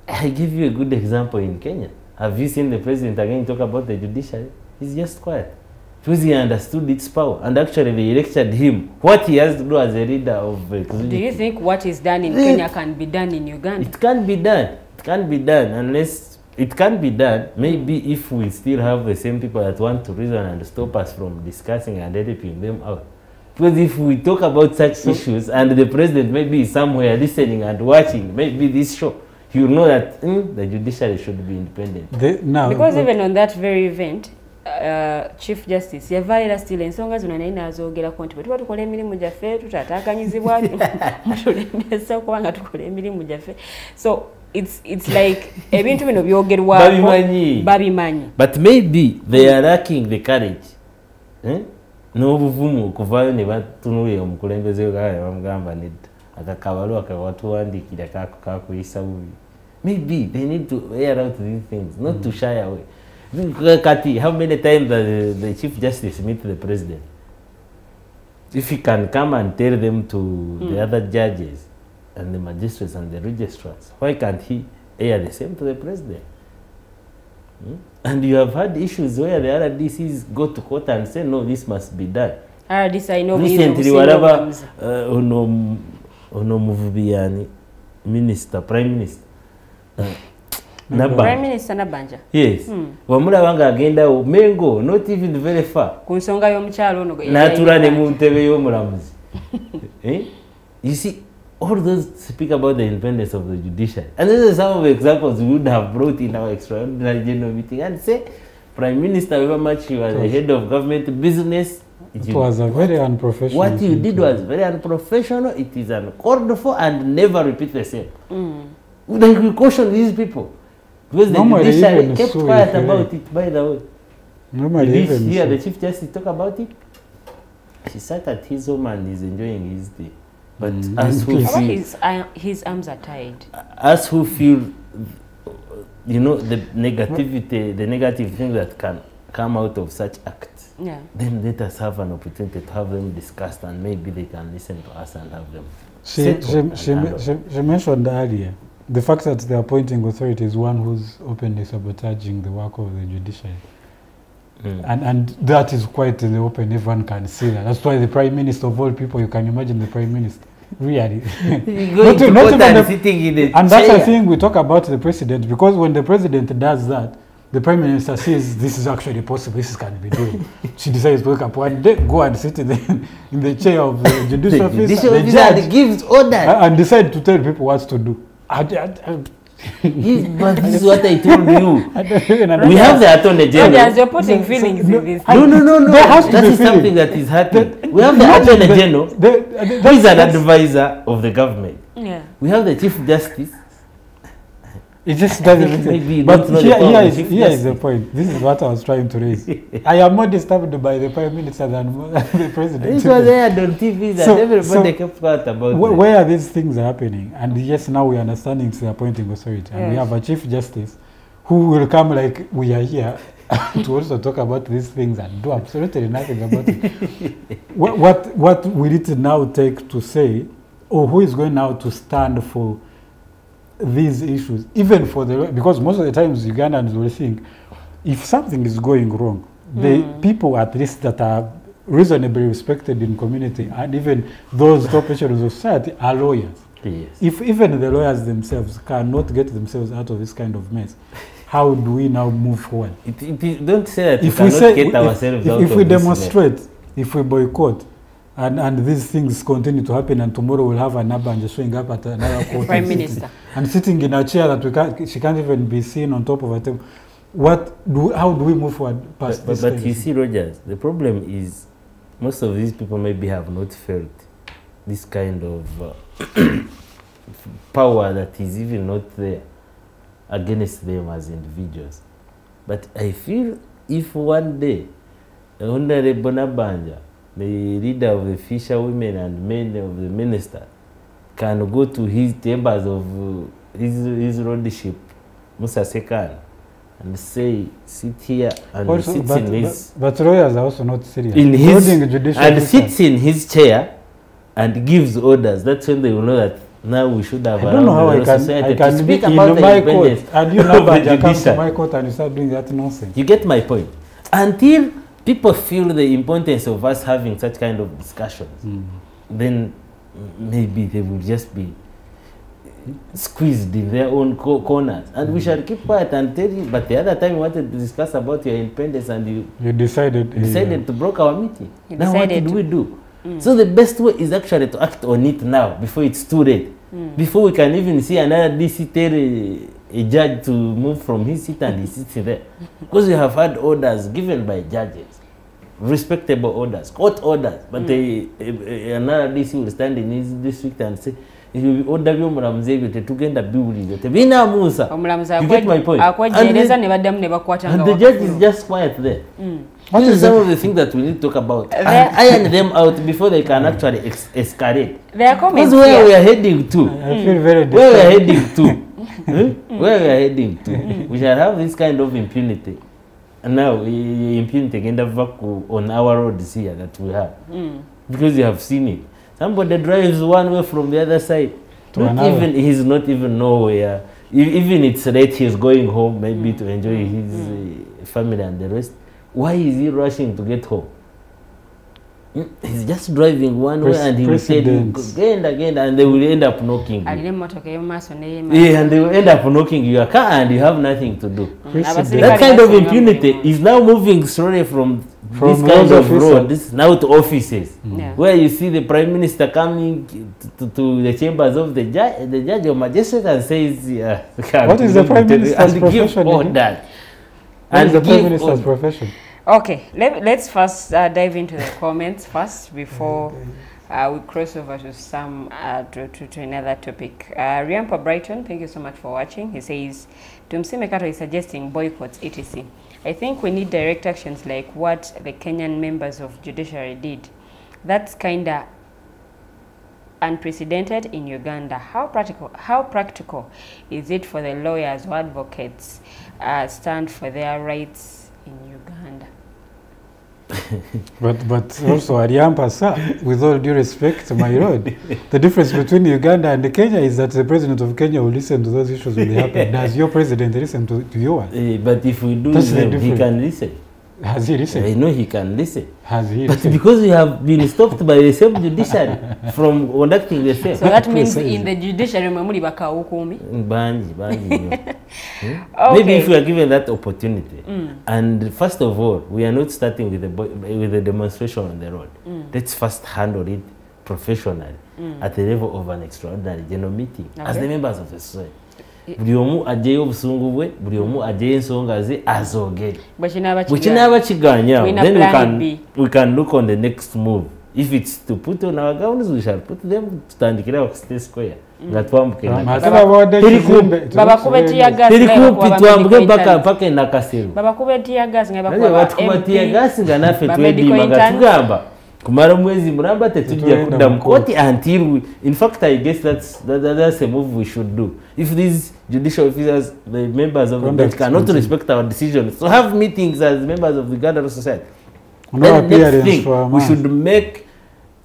S6: I give you a good example in Kenya. Have you seen the president again talk about the judiciary? He's just quiet. Because he understood its power. And actually they elected him. What he has to do as a leader of...
S3: Do you think what is done in Kenya can be done in Uganda?
S6: It can't be done. It can't be done unless... It can be done, maybe if we still have the same people that want to reason and stop us from discussing and helping them out. Because if we talk about such issues and the president maybe is somewhere listening and watching, maybe this show, he will know that the judiciary should be independent.
S3: Because even on that very event, Chief Justice yavaira still ensonga zino naye nazogera konti bwe tuba tukola emirimu gyaffe tutaataakanyizibwa tulemesa kubanga tukola emirimu gyaffe. So it's like ebintu bino byogerwako babimanyi.
S6: But maybe they are lacking the courage. N'obuvumu okuvaayo ne batunuulira omukulembeze wekakale bamugamba nedda akakabaluwa kawatuwandiikira kakuyisa bubi. Maybe they need to air out these things, not to shy away. Kati, how many times does the Chief Justice meet the president? If he can come and tell them to the other judges and the magistrates and the registrars, why can't he air the same to the president? And you have had issues where the RDCs go to court and say, no, this must be done.
S3: RDC, I know.
S6: Recently, whatever, Muvubiani, Minister, Prime Minister.
S3: Prime Minister Nabanja.
S6: Yes. Wamula wanga agenda Mengo, not even very far.
S3: Kunsonga yomukyalo ono.
S6: Natura ne mu ntebe y'omulamuzi. You see, all those speak about the independence of the judiciary. And these are some of the examples we would have brought in our extraordinary general meeting and say, Prime Minister, however much you are the head of government business,
S4: it was a very unprofessional.
S6: What you did was very unprofessional. It is uncalled for and never repeat the same. Like we caution these people. Because the judiciary kept quiet about it, by the way.
S4: Normally
S6: did you hear the Chief Justice talk about it? She sat at his home and is enjoying his day. But as who feel,
S3: his arms are tied.
S6: As who feel, you know, the negativity, the negative things that can come out of such acts, then let us have an opportunity to have them discussed and maybe they can listen to us and have them.
S4: She mentioned earlier the fact that the appointing authority is one who's openly sabotaging the work of the judiciary. And that is quite in the open, everyone can see that. That's why the Prime Minister of all people, you can imagine the Prime Minister, really.
S6: Sitting in the
S4: and that's the thing we talk about the President, because when the President does that, the Prime Minister says this is actually possible, this can be done. She decides to wake up one day, go and sit in the chair of the judicial office, the judge
S6: gives order
S4: and decide to tell people what to do.
S6: But this is what I told you. We have the Attorney General.
S3: You're putting feelings in this.
S6: No. That is something that is happening. We have the Attorney General, who is an advisor of the government. We have the Chief Justice.
S4: It just doesn't make sense. But here is the point. This is what I was trying to raise. I am more disturbed by the Prime Minister than the President.
S6: This was aired on TV that everybody kept quiet about it.
S4: Where these things are happening, and yes, now we are understanding it's the appointing authority, and we have a Chief Justice who will come like we are here to also talk about these things and do absolutely nothing about it. What will it now take to say, or who is going now to stand for these issues, even for the, because most of the times Ugandans will think if something is going wrong, the people at least that are reasonably respected in community and even those top echelons of society are lawyers.
S6: Yes.
S4: If even the lawyers themselves cannot get themselves out of this kind of mess, how do we now move forward?
S6: Don't say that if we cannot get ourselves out
S4: if
S6: of
S4: we
S6: this
S4: demonstrate, if we boycott, and these things continue to happen, and tomorrow we'll have an Abanja showing up at another court
S3: Prime Minister
S4: and sitting in a chair that she can't even be seen on top of a table. How do we move forward past this?
S6: But you see, Rogers, the problem is most of these people maybe have not felt this kind of power that is even not there against them as individuals. But I feel if one day Honorable Nabanja, the leader of the fisherwomen and men of the minister, can go to his chambers of his lordship, Musa Sekan, and say, sit here and
S4: also,
S6: sits in his...
S4: But lawyers are also not serious.
S6: In his, and sits in his chair and gives orders. That's when they will know that now we should have
S4: I don't know how I can speak about the my court, and you know that you come to my court and you start doing that nonsense.
S6: You get my point? Until people feel the importance of us having such kind of discussions, then maybe they will just be squeezed in their own corners, and we shall keep quiet and tell you. But the other time we wanted to discuss about your independence, and you decided to block our meeting. Now what did we do? So the best way is actually to act on it now, before it's too late, before we can even see another DC tell a judge to move from his seat and he sits there. Because we have had orders given by judges, respectable orders, court orders, but another DC will stand in his district and say, order you tugenda biwulire tebina musa. You get my point? And the judge is just quiet there. What is some of the things that we need to talk about? Iron them out before they can actually escalate. That's where we are heading to.
S4: I feel very
S6: where we are heading to. Where we are heading to. We shall have this kind of impunity. And now impunity can on our roads here that we have. Because you have seen it. Somebody drives one way from the other side. He's not even nowhere. Even it's late, he's going home maybe to enjoy his family and the rest. Why is he rushing to get home? He's just driving one way and he will say again, and they will end up knocking you. Yeah, and they will end up knocking your car and you have nothing to do. That kind of impunity is now moving slowly from this kind of road now to offices, where you see the Prime Minister coming to the chambers of the judge or magistrate and says,
S4: what is the Prime Minister's profession?
S6: What is the Prime Minister's
S4: profession?
S3: Okay, let's first dive into the comments first before we cross over to some to another topic. Riampa Brighton, thank you so much for watching. He says, Tumusiime Kato is suggesting boycotts, etc. I think we need direct actions like what the Kenyan members of judiciary did. That's kinda unprecedented in Uganda. How practical is it for the lawyers or advocates stand for their rights in Uganda?
S4: but also Ariampa, sir, with all due respect, my lord, the difference between Uganda and Kenya is that the president of Kenya will listen to those issues when they happen. Does your president listen to yours?
S6: But if we do them, he can listen.
S4: Has he listened?
S6: I know he can listen.
S4: Has he
S6: listened? But because we have been stopped by the same judiciary from conducting the same.
S3: So that means in the judiciary,
S6: maybe if we are given that opportunity, and first of all, we are not starting with the demonstration on the road. Let's first handle it professionally at the level of an extraordinary general meeting as the members of the society. Buli omu ajeyo obusungu bwe, buli omu ajeyo ensonga ze azogere. Bwekinaba kiganya, then we can look on the next move. If it's to put on our gowns, we shall put them tutandikira ku State Square. Nga twambuke na twambuke mpaka na Kasero.
S3: Babakubetia gas nga
S6: bakubetia gas nga nafe twedima nga tugamba kumara mwezi muramba tetujja kudda mukoti until we, in fact I guess that's a move we should do. If these judicial officers, the members of the bench, cannot respect our decisions, so have meetings as members of the Uganda Law Society. Then next thing, we should make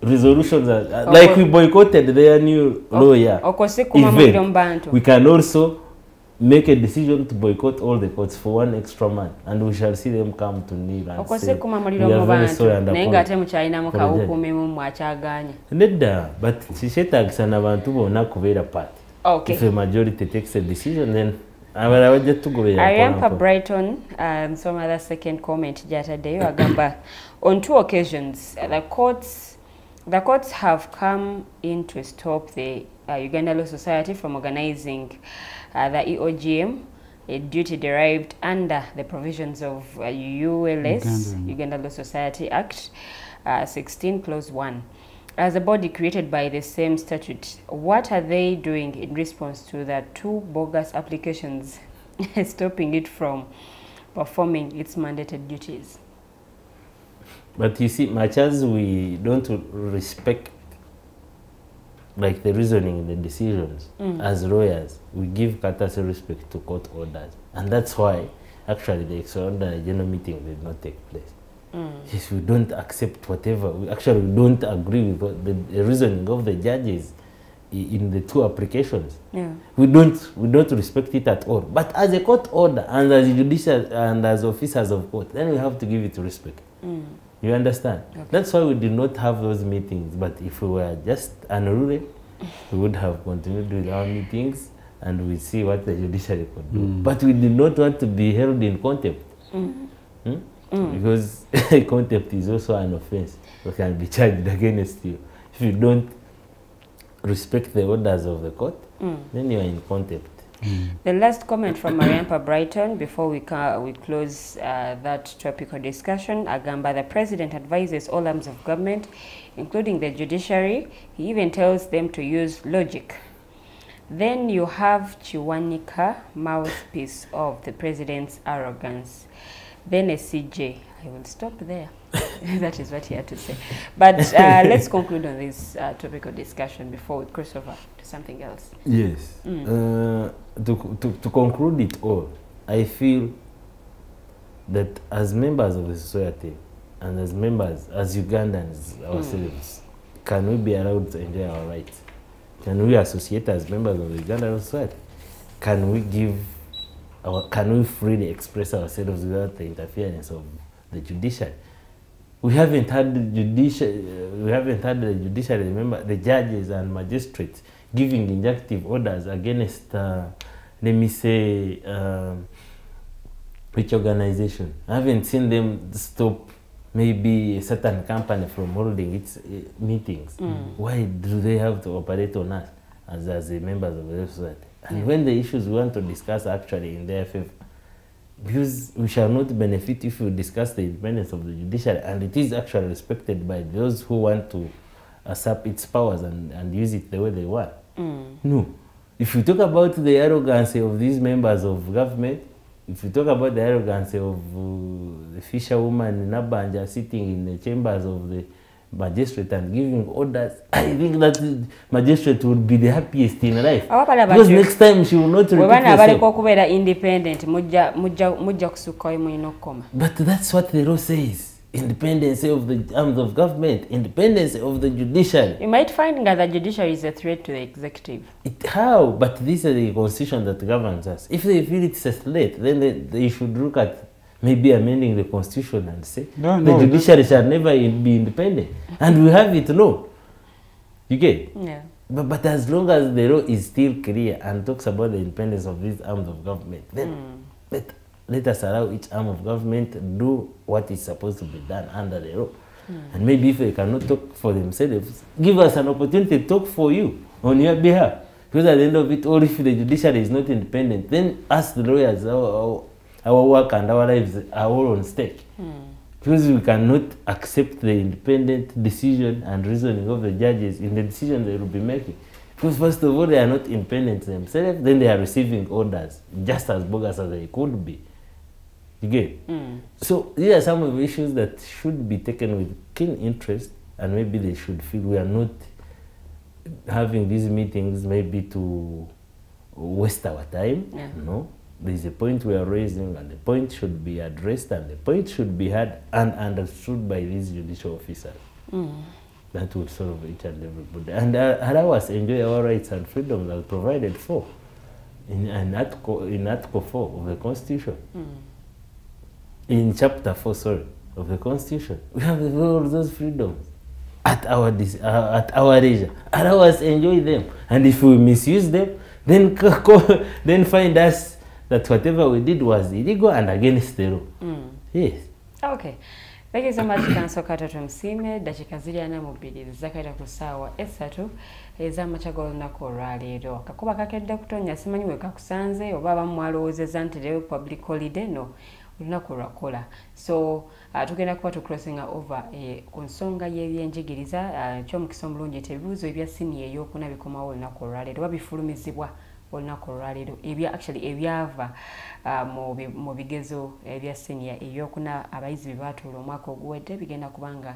S6: resolutions like we boycotted their new lawyer event. We can also make a decision to boycott all the courts for 1 extra month, and we shall see them come to kneel and say, we are very sorry and apologize. But she said that if a majority takes a decision, then
S3: Ariampa Brighton, some other second comment, Agamba. On 2 occasions, the courts have come in to stop the Uganda Law Society from organizing the EOGM, a duty derived under the provisions of ULS, Uganda Law Society Act 16, Clause 1. As a body created by the same statute, what are they doing in response to the 2 bogus applications stopping it from performing its mandated duties?
S6: But you see, much as we don't respect like the reasoning, the decisions, as lawyers, we give courtesy respect to court orders. And that's why actually the extraordinary general meeting did not take place. Yes, we don't accept whatever. We don't agree with what the reasoning of the judges in the 2 applications.
S3: Yeah.
S6: We don't respect it at all. But as a court order and as judicial and as officers of court, then we have to give it respect. You understand? Okay. That's why we did not have those meetings. But if we were just unruly, we would have continued with our meetings and we see what the judiciary could do. But we did not want to be held in contempt. Because contempt is also an offense. We can be charged against you. If you don't respect the orders of the court, then you are in contempt.
S3: The last comment from Ariampa Brighton before we close that topic of discussion. Agamba, the president advises all arms of government, including the judiciary. He even tells them to use logic. Then you have Chiwanika, mouthpiece of the president's arrogance. Then a CJ. I will stop there. That is what he had to say. But let's conclude on this topic of discussion before we cross over to something else.
S6: Yes. To conclude it all, I feel that as members of the society and as members, as Ugandans ourselves, can we be allowed to enjoy our rights? Can we associate as members of the Uganda Law Society? Can we freely express ourselves without the interference of the judiciary? We haven't had the judiciary. Remember, the judges and magistrates giving injunctive orders against, let me say, which organization? I haven't seen them stop maybe a certain company from holding its meetings. Why do they have to operate on us as the members of the society? And when the issues we want to discuss actually in their favor, because we shall not benefit if we discuss the independence of the judiciary, and it is actually respected by those who want to usurp its powers and use it the way they want. No. If you talk about the arrogance of these members of government, if you talk about the arrogance of the fisherwoman Nabanja sitting in the chambers of the magistrate and giving orders, I think that the magistrate would be the happiest in life. Because next time she will not repeat herself.
S3: Independent.
S6: But that's what the law says. Independence of the arms of government, independence of the judiciary.
S3: You might find that the judiciary is a threat to the executive.
S6: How? But this is the constitution that governs us. If they feel it's a threat, then they should look at maybe amending the constitution and say the judiciary shall never be independent. And we have it, no. You get?
S3: Yeah.
S6: But as long as the law is still clear and talks about the independence of these arms of government, then let us allow each arm of government to do what is supposed to be done under the law. And maybe if they cannot talk for themselves, give us an opportunity to talk for you on your behalf. Because at the end of it all, if the judiciary is not independent, then us the lawyers, our work and our lives are all on stake. Because we cannot accept the independent decision and reasoning of the judges in the decision they will be making. Because first of all, they are not independent themselves, then they are receiving orders just as bogus as they could be. You get? So these are some of the issues that should be taken with keen interest, and maybe they should feel we are not having these meetings maybe to waste our time. No. There is a point we are raising, and the point should be addressed, and the point should be heard and understood by these judicial officers. That would solve each and everybody. And allow us enjoy our rights and freedoms as provided for in Article 4 of the Constitution. In Chapter 4, sorry, of the Constitution. We have all those freedoms at our leisure. Allow us enjoy them. And if we misuse them, then find us that whatever we did was illegal and against the law. Yes.
S3: Okay. Thank you so much, Counsel Kato Tumusiime. Dakika ziri 42 zakaita ku ssaawa 3 ez'amakya g'olunaku olwaleero. Akakuba kakedde kutonya, simanyi we kakusanze oba abamu mwalowoozezza nti leero public holiday. No, olunaku lwakola. So tugenda kuba tucrossinga over ku nsonga y'ebyenjigiriza ky'omukisa omulungi eti ebibuuzo ebya siniya ey'okuna bikomawo olunaku olwaleero oba bifulumizibwa olunaku olwaleero ebyava mu bigezo ebya senior ebyokuna abayizi bye baatuula omwaka oguwedde bigenda kubanga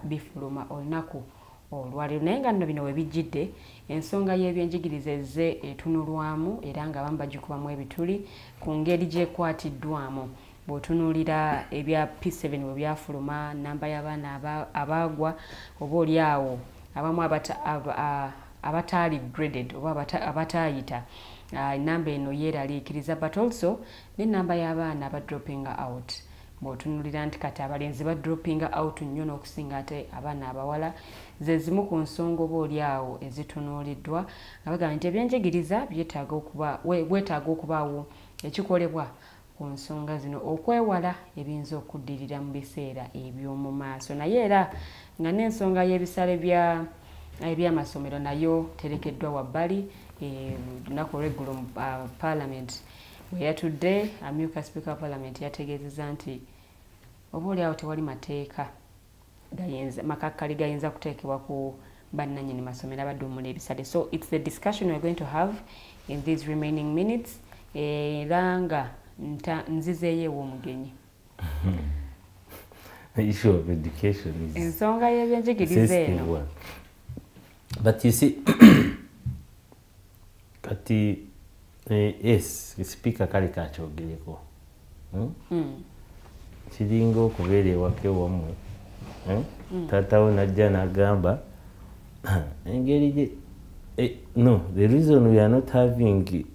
S3: bifuluma olunaku olwaleero. Naye nga nno bino we bijjidde, ensonga y'ebyenjigiriza ezze etunulwamu era nga abamu bagikubamu ebituli ku ngeri gyekwatiddwamu. Bw'otunuulira ebya P7 bwe byafuluma, namba y'abaana abaagwa oba oli awo abamu abataali graded oba abataayita namba eno yeeraliikiriza, but also n'ennamba y'abaana abadropping out. Bw'otunuulira nti kati abalenzi badropping out nnyo n'okusinga ate abaana abawala, ze zimu ku nsonga oba oli awo ezitunuuliddwa nga bagamba nti ebyenjigiriza weetaaga okubaawo ekikolebwa ku nsonga zino okwewala ebiyinza okuddirira mu biseera eby'omu maaso. Naye era nga n'ensonga y'ebisale eby'amasomero nayo terekeddwa wabbali. Lunaku olw'eggulo mu Parliament we yatudde, amyuka Speaker wa Parliament yategeezezza nti oba oliawo tewali mateeka makakkali gayinza kuteekebwa ku bannannyini masomero abaduumula ebisale. So it's the discussion we're going to have in these remaining minutes. Era nga nzizeeyo ew'omugenyi.
S6: The issue of education is
S3: ensonga y'ebyenjigiriza eno.
S6: But you see, kati yes, speaker kali kakyogereko. Kiringa okubeera ewaka ewamwe. Taatawo najja n'agamba engeri gye no, the reason we are not having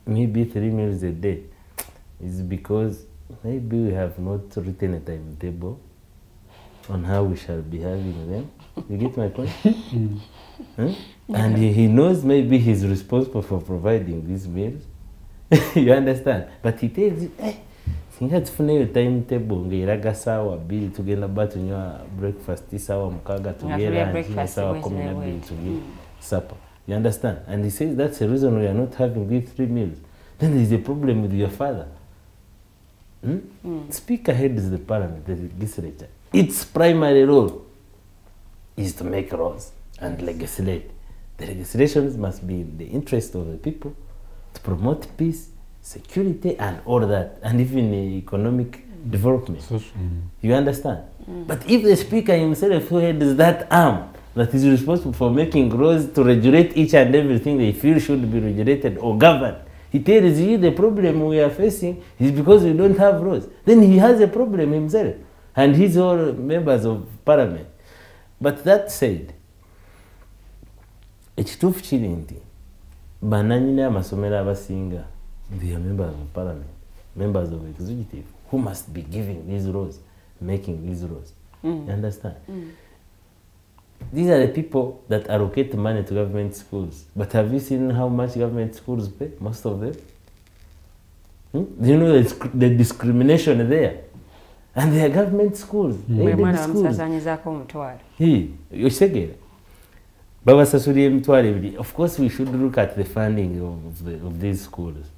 S6: maybe 3 meals a day is because maybe we have not written a timetable on how we shall be having them. You get my point? And he knows maybe he's responsible for providing these meals. You understand? But he tells you, singa tufuneyo timetable ng'eraga saawa 2 tugenda ba tunywa breakfast saawa 6 tugera saawa 12 tugenda supper. You understand? And he says that's the reason we are not having these 3 meals. Then there is a problem with your father. Speaker heads the parliament, the legislature. Its primary role is to make laws and legislate. The legislations must be in the interest of the people, to promote peace, security, and all that, and even economic development. You understand? But if the speaker himself who heads that arm that is responsible for making laws to regulate each and everything they feel should be regulated or governed, he tells you the problem we are facing is because we don't have laws, then he has a problem himself, and he's all members of parliament. But that said, ekituufu kiri nti bannannyini amasomero abasinga they are members of parliament, members of executive, who must be giving these laws, making these laws. You understand? These are the people that allocate money to government schools. But have you seen how much government schools pay? Most of them. Do you know the discrimination there? And they are government schools. Of course, we should look at the funding of these schools.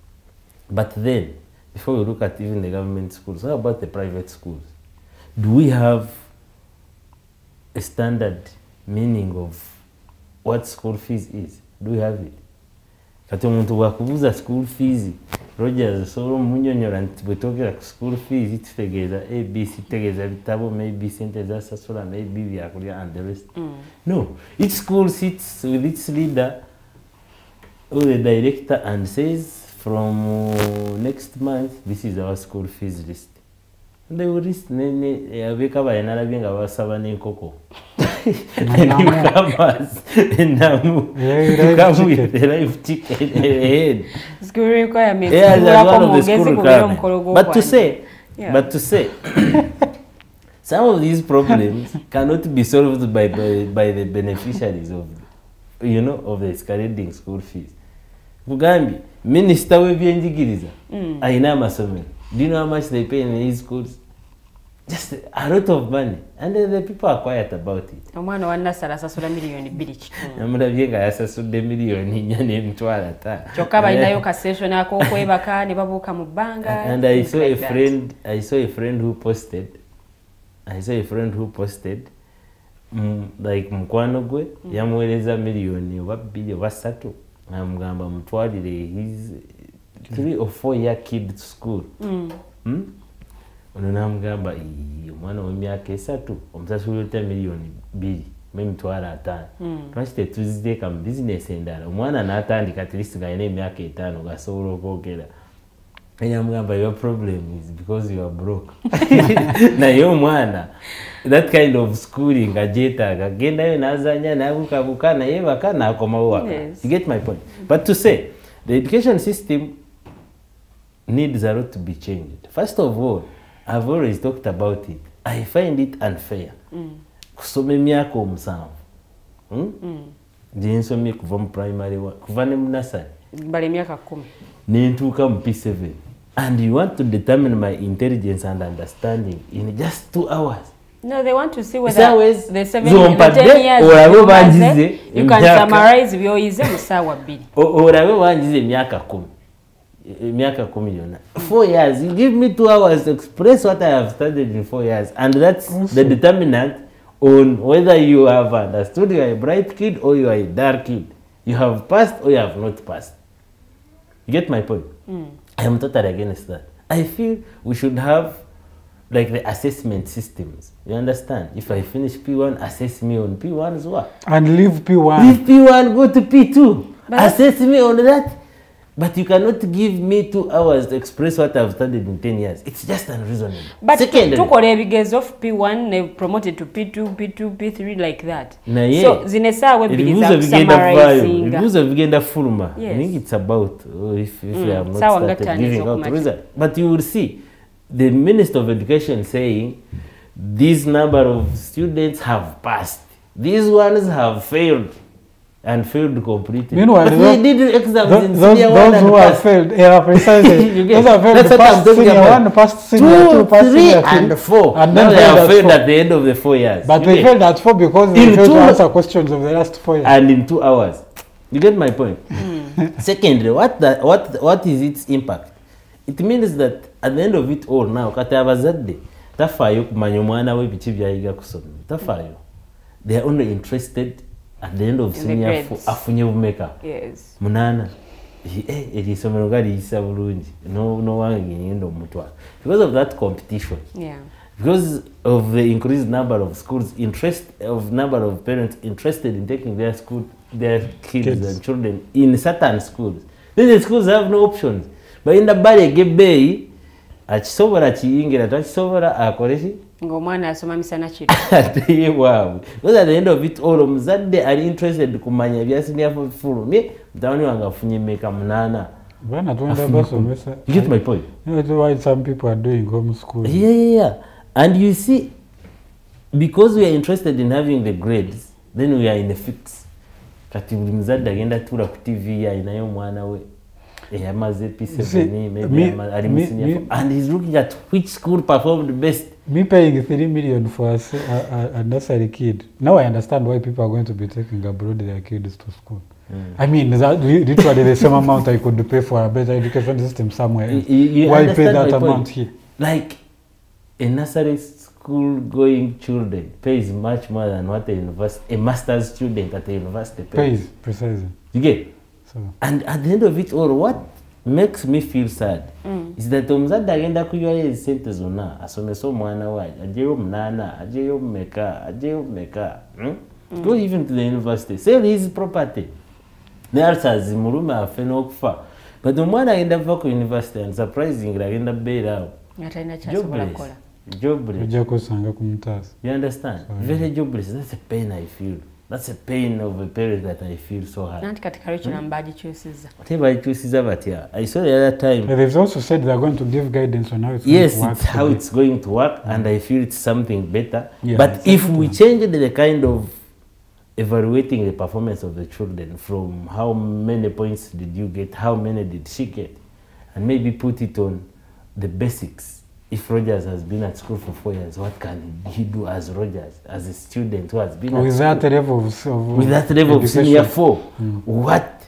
S6: But then, before we look at even the government schools, how about the private schools? Do we have a standard meaning of what school fees is? Do we have it? Kati omuntu bwakubuza school fees, Rogers solo munyonyola nti bwetogera ku school fees kitegeeza ABC tegeeza bitabo maybe sente zasasula maybe byakulya and the rest. No, each school sits with its leader or the director and says from next month this is our school fees list. And they will list abeka bayanalabye nga basaba n'enkoko. Newcomers and come with the live chicken ahead. School requirements. Yeah, that's one of the school requirements. But to say, some of these problems cannot be solved by the beneficiaries of, of the escalating school fees. Bugambi, Minister w'ebyenjigiriza ayina amasomero. Do you know how much they pay in these schools? Just a lot of money, and the people are quiet about it.
S3: Omwana wa Nasara asasula miliyoni 2 kitundu.
S6: Namulabye nga yasasudde miliyoni 4 n'emitwalo 5.
S3: Kyokka balinayo ka session ak'okwebaka ne babuuka mu bbanga.
S6: And I saw a friend who posted. Like mukwano gwe yamuweereza miliyoni oba 2 oba 3 namugamba mutwalire his 3 or 4 year kid to school. Ono namugamba omwana w'emyaka 3 omusasula miliyoni 2 n'emitwalo 5. Lwaki tetuziteeka mu bizinesi endala omwana n'atandika at least nga alina emyaka 5 gasobola okwogera. Namugamba your problem is because you are broke. Naye omwana that kind of schooling ajetaaga gendayo n'azanya n'abukabuka nayebaka n'akomawo waka. You get my point? But to say the education system needs a lot to be changed. First of all, I've always talked about it. I find it unfair. Kusoma emyaka 7. Gye nsomye kuva mu primary 1 kuva ne mu nursery.
S3: Bale emyaka 10.
S6: Nentuuka mu P7. And you want to determine my intelligence and understanding in just 2 hours.
S3: No, they want to see whether the 7 years you can summarize byoyize mu ssaawa 2.
S6: Orabe wanjize emyaka 10. Emyaka 10 yonna. 4 years. You give me 2 hours to express what I have studied in 4 years. And that's the determinant on whether you have understood you are a bright kid or you are a dark kid. You have passed or you have not passed. You get my point? I am totally against that. I feel we should have like the assessment systems. You understand? If I finish P1, assess me on P1's work.
S4: And leave P1.
S6: Leave P1, go to P2. But assess me on that. But you cannot give me 2 hours to express what I've studied in 10 years. It's just unreasonable.
S3: But tukole ebigezo of P1 ne promoted to P2, P2, P3 like that. So zinesaawe bili za summarizing.
S6: Ibibuzo bigenda fuluma. I think it's about if I have not started giving out result. But you will see the Minister of Education saying this number of students have passed. These ones have failed. And failed completely.
S4: Meanwhile,
S6: but we did exams in
S4: those
S6: senior 1 and
S4: who have failed, precisely. Those have failed the past senior 1, past senior 2, past senior 3,
S6: and 4.
S4: And
S6: then
S4: they
S6: have failed at the end of the 4 years.
S4: But they failed at 4 because they failed to answer questions of the last 4 years.
S6: And in 2 hours. You get my point? Secondly, what is its impact? It means that at the end of it all now, kati abazadde tafaayo kumanya omwana we biki byayiga kusoma. Tafaayo. They are only interested at the end of senior 4 afunye bumeka.
S3: Yes.
S6: Munana. Erisomero gali isa bulungi. No wange ngendo mutwa. Because of that competition.
S3: Yeah.
S6: Because of the increased number of schools, number of parents interested in taking their kids and children in certain schools. Then the schools have no options. But in the bale gebei akisobola kiyingira takisobola akoleshi
S3: ng'omwana asoma misana kiro.
S6: Wow. Because at the end of it all, omuzadde ali interested kumanya byasiniya fulumye mutawani wange afunye meka munana. You get my point?
S4: That's why some people are doing homeschooling.
S6: Yeah. And you see, because we are interested in having the grades, then we are in a fix. Kati buli muzadde agenda tuula ku TV ayinayo omwana we. And he's looking at which school performed best.
S4: Me paying 3 million for a nursery kid. Now I understand why people are going to be taking abroad their kids to school. I mean, that literally the same amount I could pay for a better education system somewhere else. Why pay that amount here?
S6: Like a nursery school going children pays much more than what a master's student at the university pays.
S4: Precisely.
S6: You get? And at the end of it all, what makes me feel sad is that omuzadde agenda kuyiwayo ezisente zonna asomesa omwana we ajeyo munana ajeyo meka go even to the university, sell his property. Nalsazi mulume afe n'okufa, but omwana agenda kuva ku university and surprisingly agenda beera jobless. You understand? Very jobless. That's a pain I feel. That's a pain of a parent that I feel so hard. I saw the other time.
S4: They've also said they're going to give guidance on how it's
S6: going to work.
S4: Yes,
S6: it's how it's going to work, and I feel it's something better. Yeah, but if we change the kind of evaluating the performance of the children from how many points did you get, how many did she get, and maybe put it on the basics. If Rogers has been at school for 4 years, what can he do as Rogers, as a student who has been
S4: with
S6: at
S4: that level
S6: with that level of senior 4? What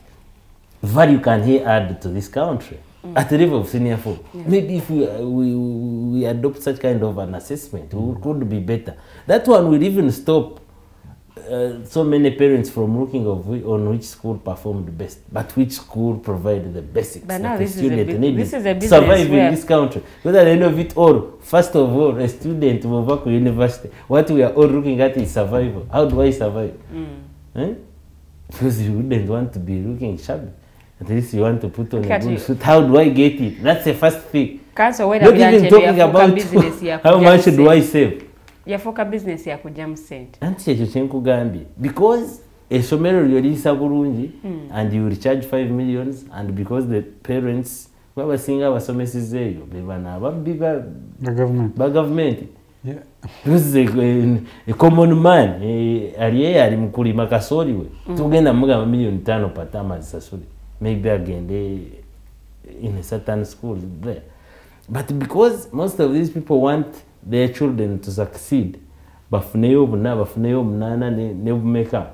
S6: value can he add to this country at the level of senior 4? Maybe if we adopt such kind of an assessment, we could be better. That one will even stop so many parents from looking on which school performed best, but which school provided the basics
S3: but
S6: that
S3: now
S6: the student needs
S3: to
S6: survive in this country. Because at the end of it all, first of all, a student will work with university. What we are all looking at is survival. How do I survive? Because you wouldn't want to be looking shabby. At least you want to put on a good suit. How do I get it? That's the first thing. Not even talking about how much do I save.
S3: Yafoka business ya kujamu sente.
S6: Anti ekyo kyenkugambye. Because essomero lyoliisa bulungi and you will charge 5 million, and because the parents babasinga abasomesiza eyo be bana ababbi ba government. This is a common man. Ali mukulima kasoli we. Tugenda mugamba million 5 per term azisasule. Maybe agende in a certain school there. But because most of these people want their children to succeed, bafuneyo munana ne bumeka.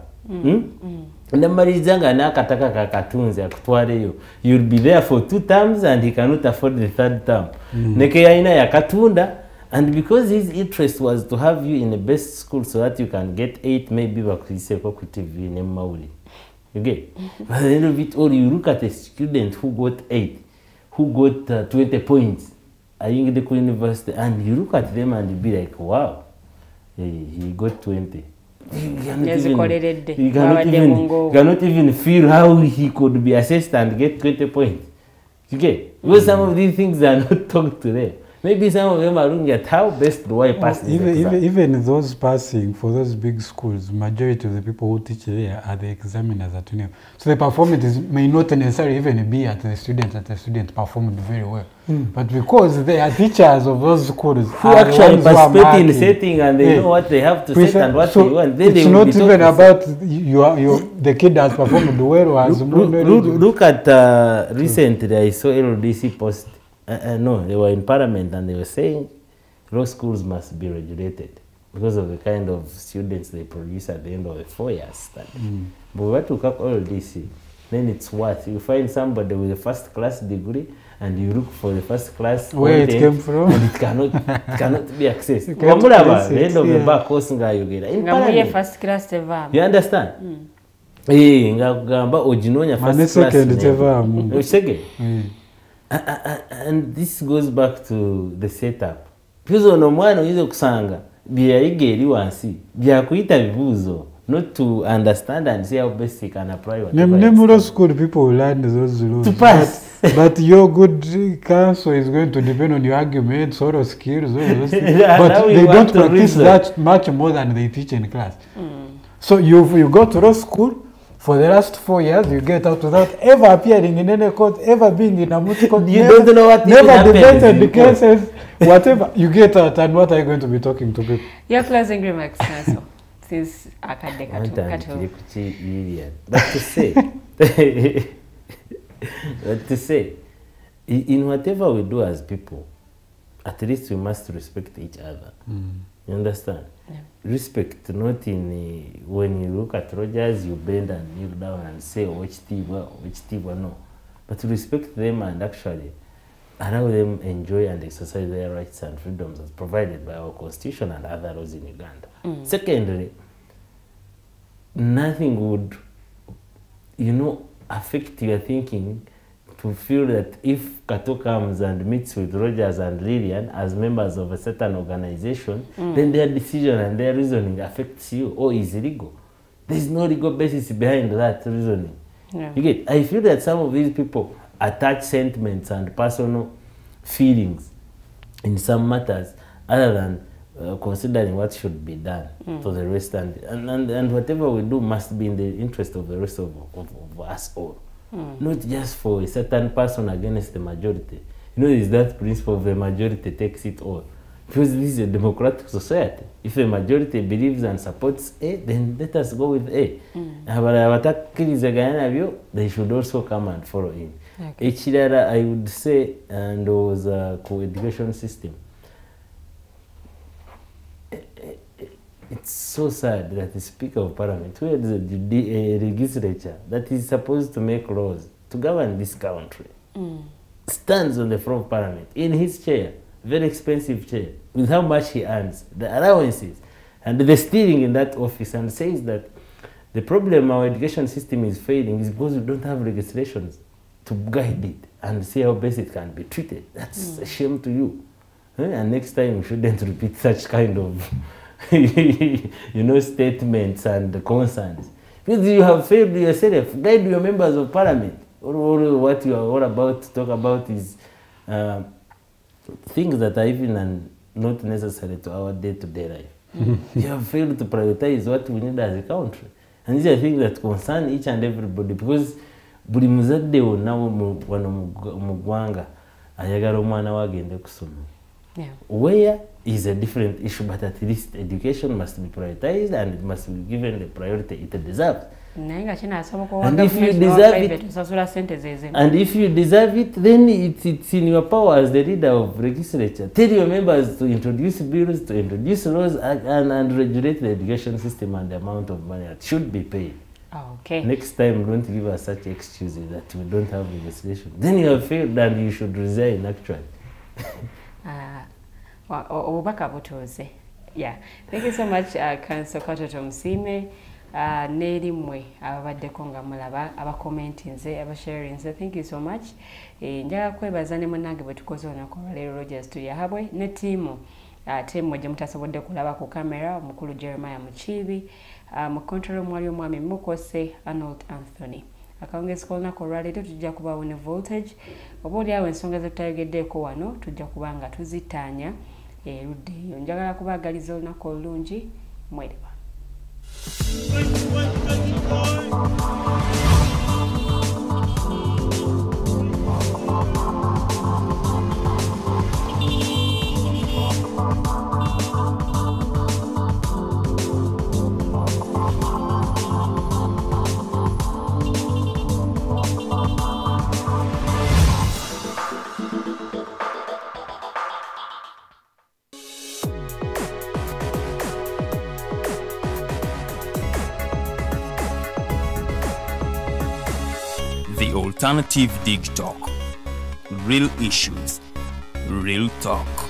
S6: Ndamalizanga nakataka kakatunze akutwaleyo. You'll be there for 2 terms and he cannot afford the 3rd term. Neke yaina yakatunda, and because his interest was to have you in the best school so that you can get 8, maybe bakuyise ko ku TV ne mauli. You get? At the end of it all, you look at a student who got 8, who got 20 points at Uganda University, and you look at them and you be like, wow, he got 20. You cannot even feel how he could be assessed and get 20 points. You get? Because some of these things are not talked to them. Maybe some of them are looking at how best do I pass this exam.
S4: Even those passing for those big schools, majority of the people who teach there are the examiners at UNEP. So the performance may not necessarily even be at the student performed very well. But because they are teachers of those schools
S6: who actually participate in setting and they know what they have to set and what they want, then
S4: it's not even about the kid has performed well or has
S6: look at recently I saw LDC post. No, they were in Parliament and they were saying law schools must be regulated because of the kind of students they produce at the end of the 4 years study. But what to cut all this, then it's what? You find somebody with a first-class degree and you look for the first-class
S4: where it came from,
S6: and it cannot be accessed. The end of the back course you get in Parliament.
S3: First-class
S6: you understand? And this goes back to the setup. Because on omwana oyize kusanga byayiga eri wansi byakuyita bibuuzo, not to understand and see how best you can apply whatever.
S4: Nemulo school people will learn those rules
S6: to pass.
S4: But your good counsel is going to depend on your argument, sort of skills, all those things. But they don't practice that much more than they teach in class. So you go to law school. For the last 4 years, you get out without ever appearing in any court, ever being in a multi court.
S6: You don't know what
S4: never debated the cases, whatever. You get out, and what are you going to be talking to people?
S3: Your closing remarks, Counsel, since Uganda
S6: Kato. But to say, in whatever we do as people, at least we must respect each other. You understand? Yeah. Respect, not in when you look at Rogers, you bend and kneel down and say, which team, no. But to respect them and actually allow them enjoy and exercise their rights and freedoms as provided by our constitution and other laws in Uganda. Secondly, nothing would, affect your thinking to feel that if Kato comes and meets with Rogers and Lillian as members of a certain organization, then their decision and their reasoning affects you or is illegal. There's no legal basis behind that reasoning. Yeah. You get? I feel that some of these people attach sentiments and personal feelings in some matters other than considering what should be done to the rest, and whatever we do must be in the interest of the rest of us all. Not just for a certain person against the majority. There's that principle of the majority takes it all. because this is a democratic society. If a majority believes and supports A, then let us go with A. They should also come and follow in. Ekirala, I would say, and was a co-education system. It's so sad that the Speaker of Parliament, who is a legislature that is supposed to make laws to govern this country, stands on the floor of Parliament in his chair, very expensive chair, with how much he earns, the allowances, and the stealing in that office, and says that the problem our education system is failing is because we don't have legislations to guide it and see how best it can be treated. That's a shame to you. And next time you shouldn't repeat such kind of statements and concerns. Because you have failed yourself. Guide your members of parliament. Or what you are all about to talk about is things that are even not necessary to our day-to-day life. You have failed to prioritize what we need as a country. And these are things that concern each and everybody, because buli muzadde wonna wano mu ggwanga ayagala omwana we agende kusoma. Where is a different issue, but at least education must be prioritized and it must be given the priority it deserves. And if you deserve it, then it's in your power as the leader of legislature. Tell your members to introduce bills, to introduce laws, and regulate the education system and the amount of money that should be paid. Next time, don't give us such excuses that we don't have legislation. Then you have failed and you should resign, actually.
S3: Yeah. Thank you so much, Counsel Kato Tumusiime. Nerimwe ababaddeko nga mulaba abakomentinze abasharinze, thank you so much. Njaga kwebaza ne munange bwe tukoze onako leero Rogers tuyahabwe ne tiimu tiimu gye mutasobodde kulaba ku kamera, omukulu Jeremiah Mukiibi, mu control mwali omwami Mukose Arnold Anthony. Akawungezi k'olunaku olwaleero tujja kubawo ne voltage, oba oliawo ensonga ze tutayogeddeeko wano tujja kuba nga tuzitaanya erudde eyo. Njagala kubaagaliza olunaku olulungi, mweriba.
S1: The Alternative Dig Talk. Real issues, real talk.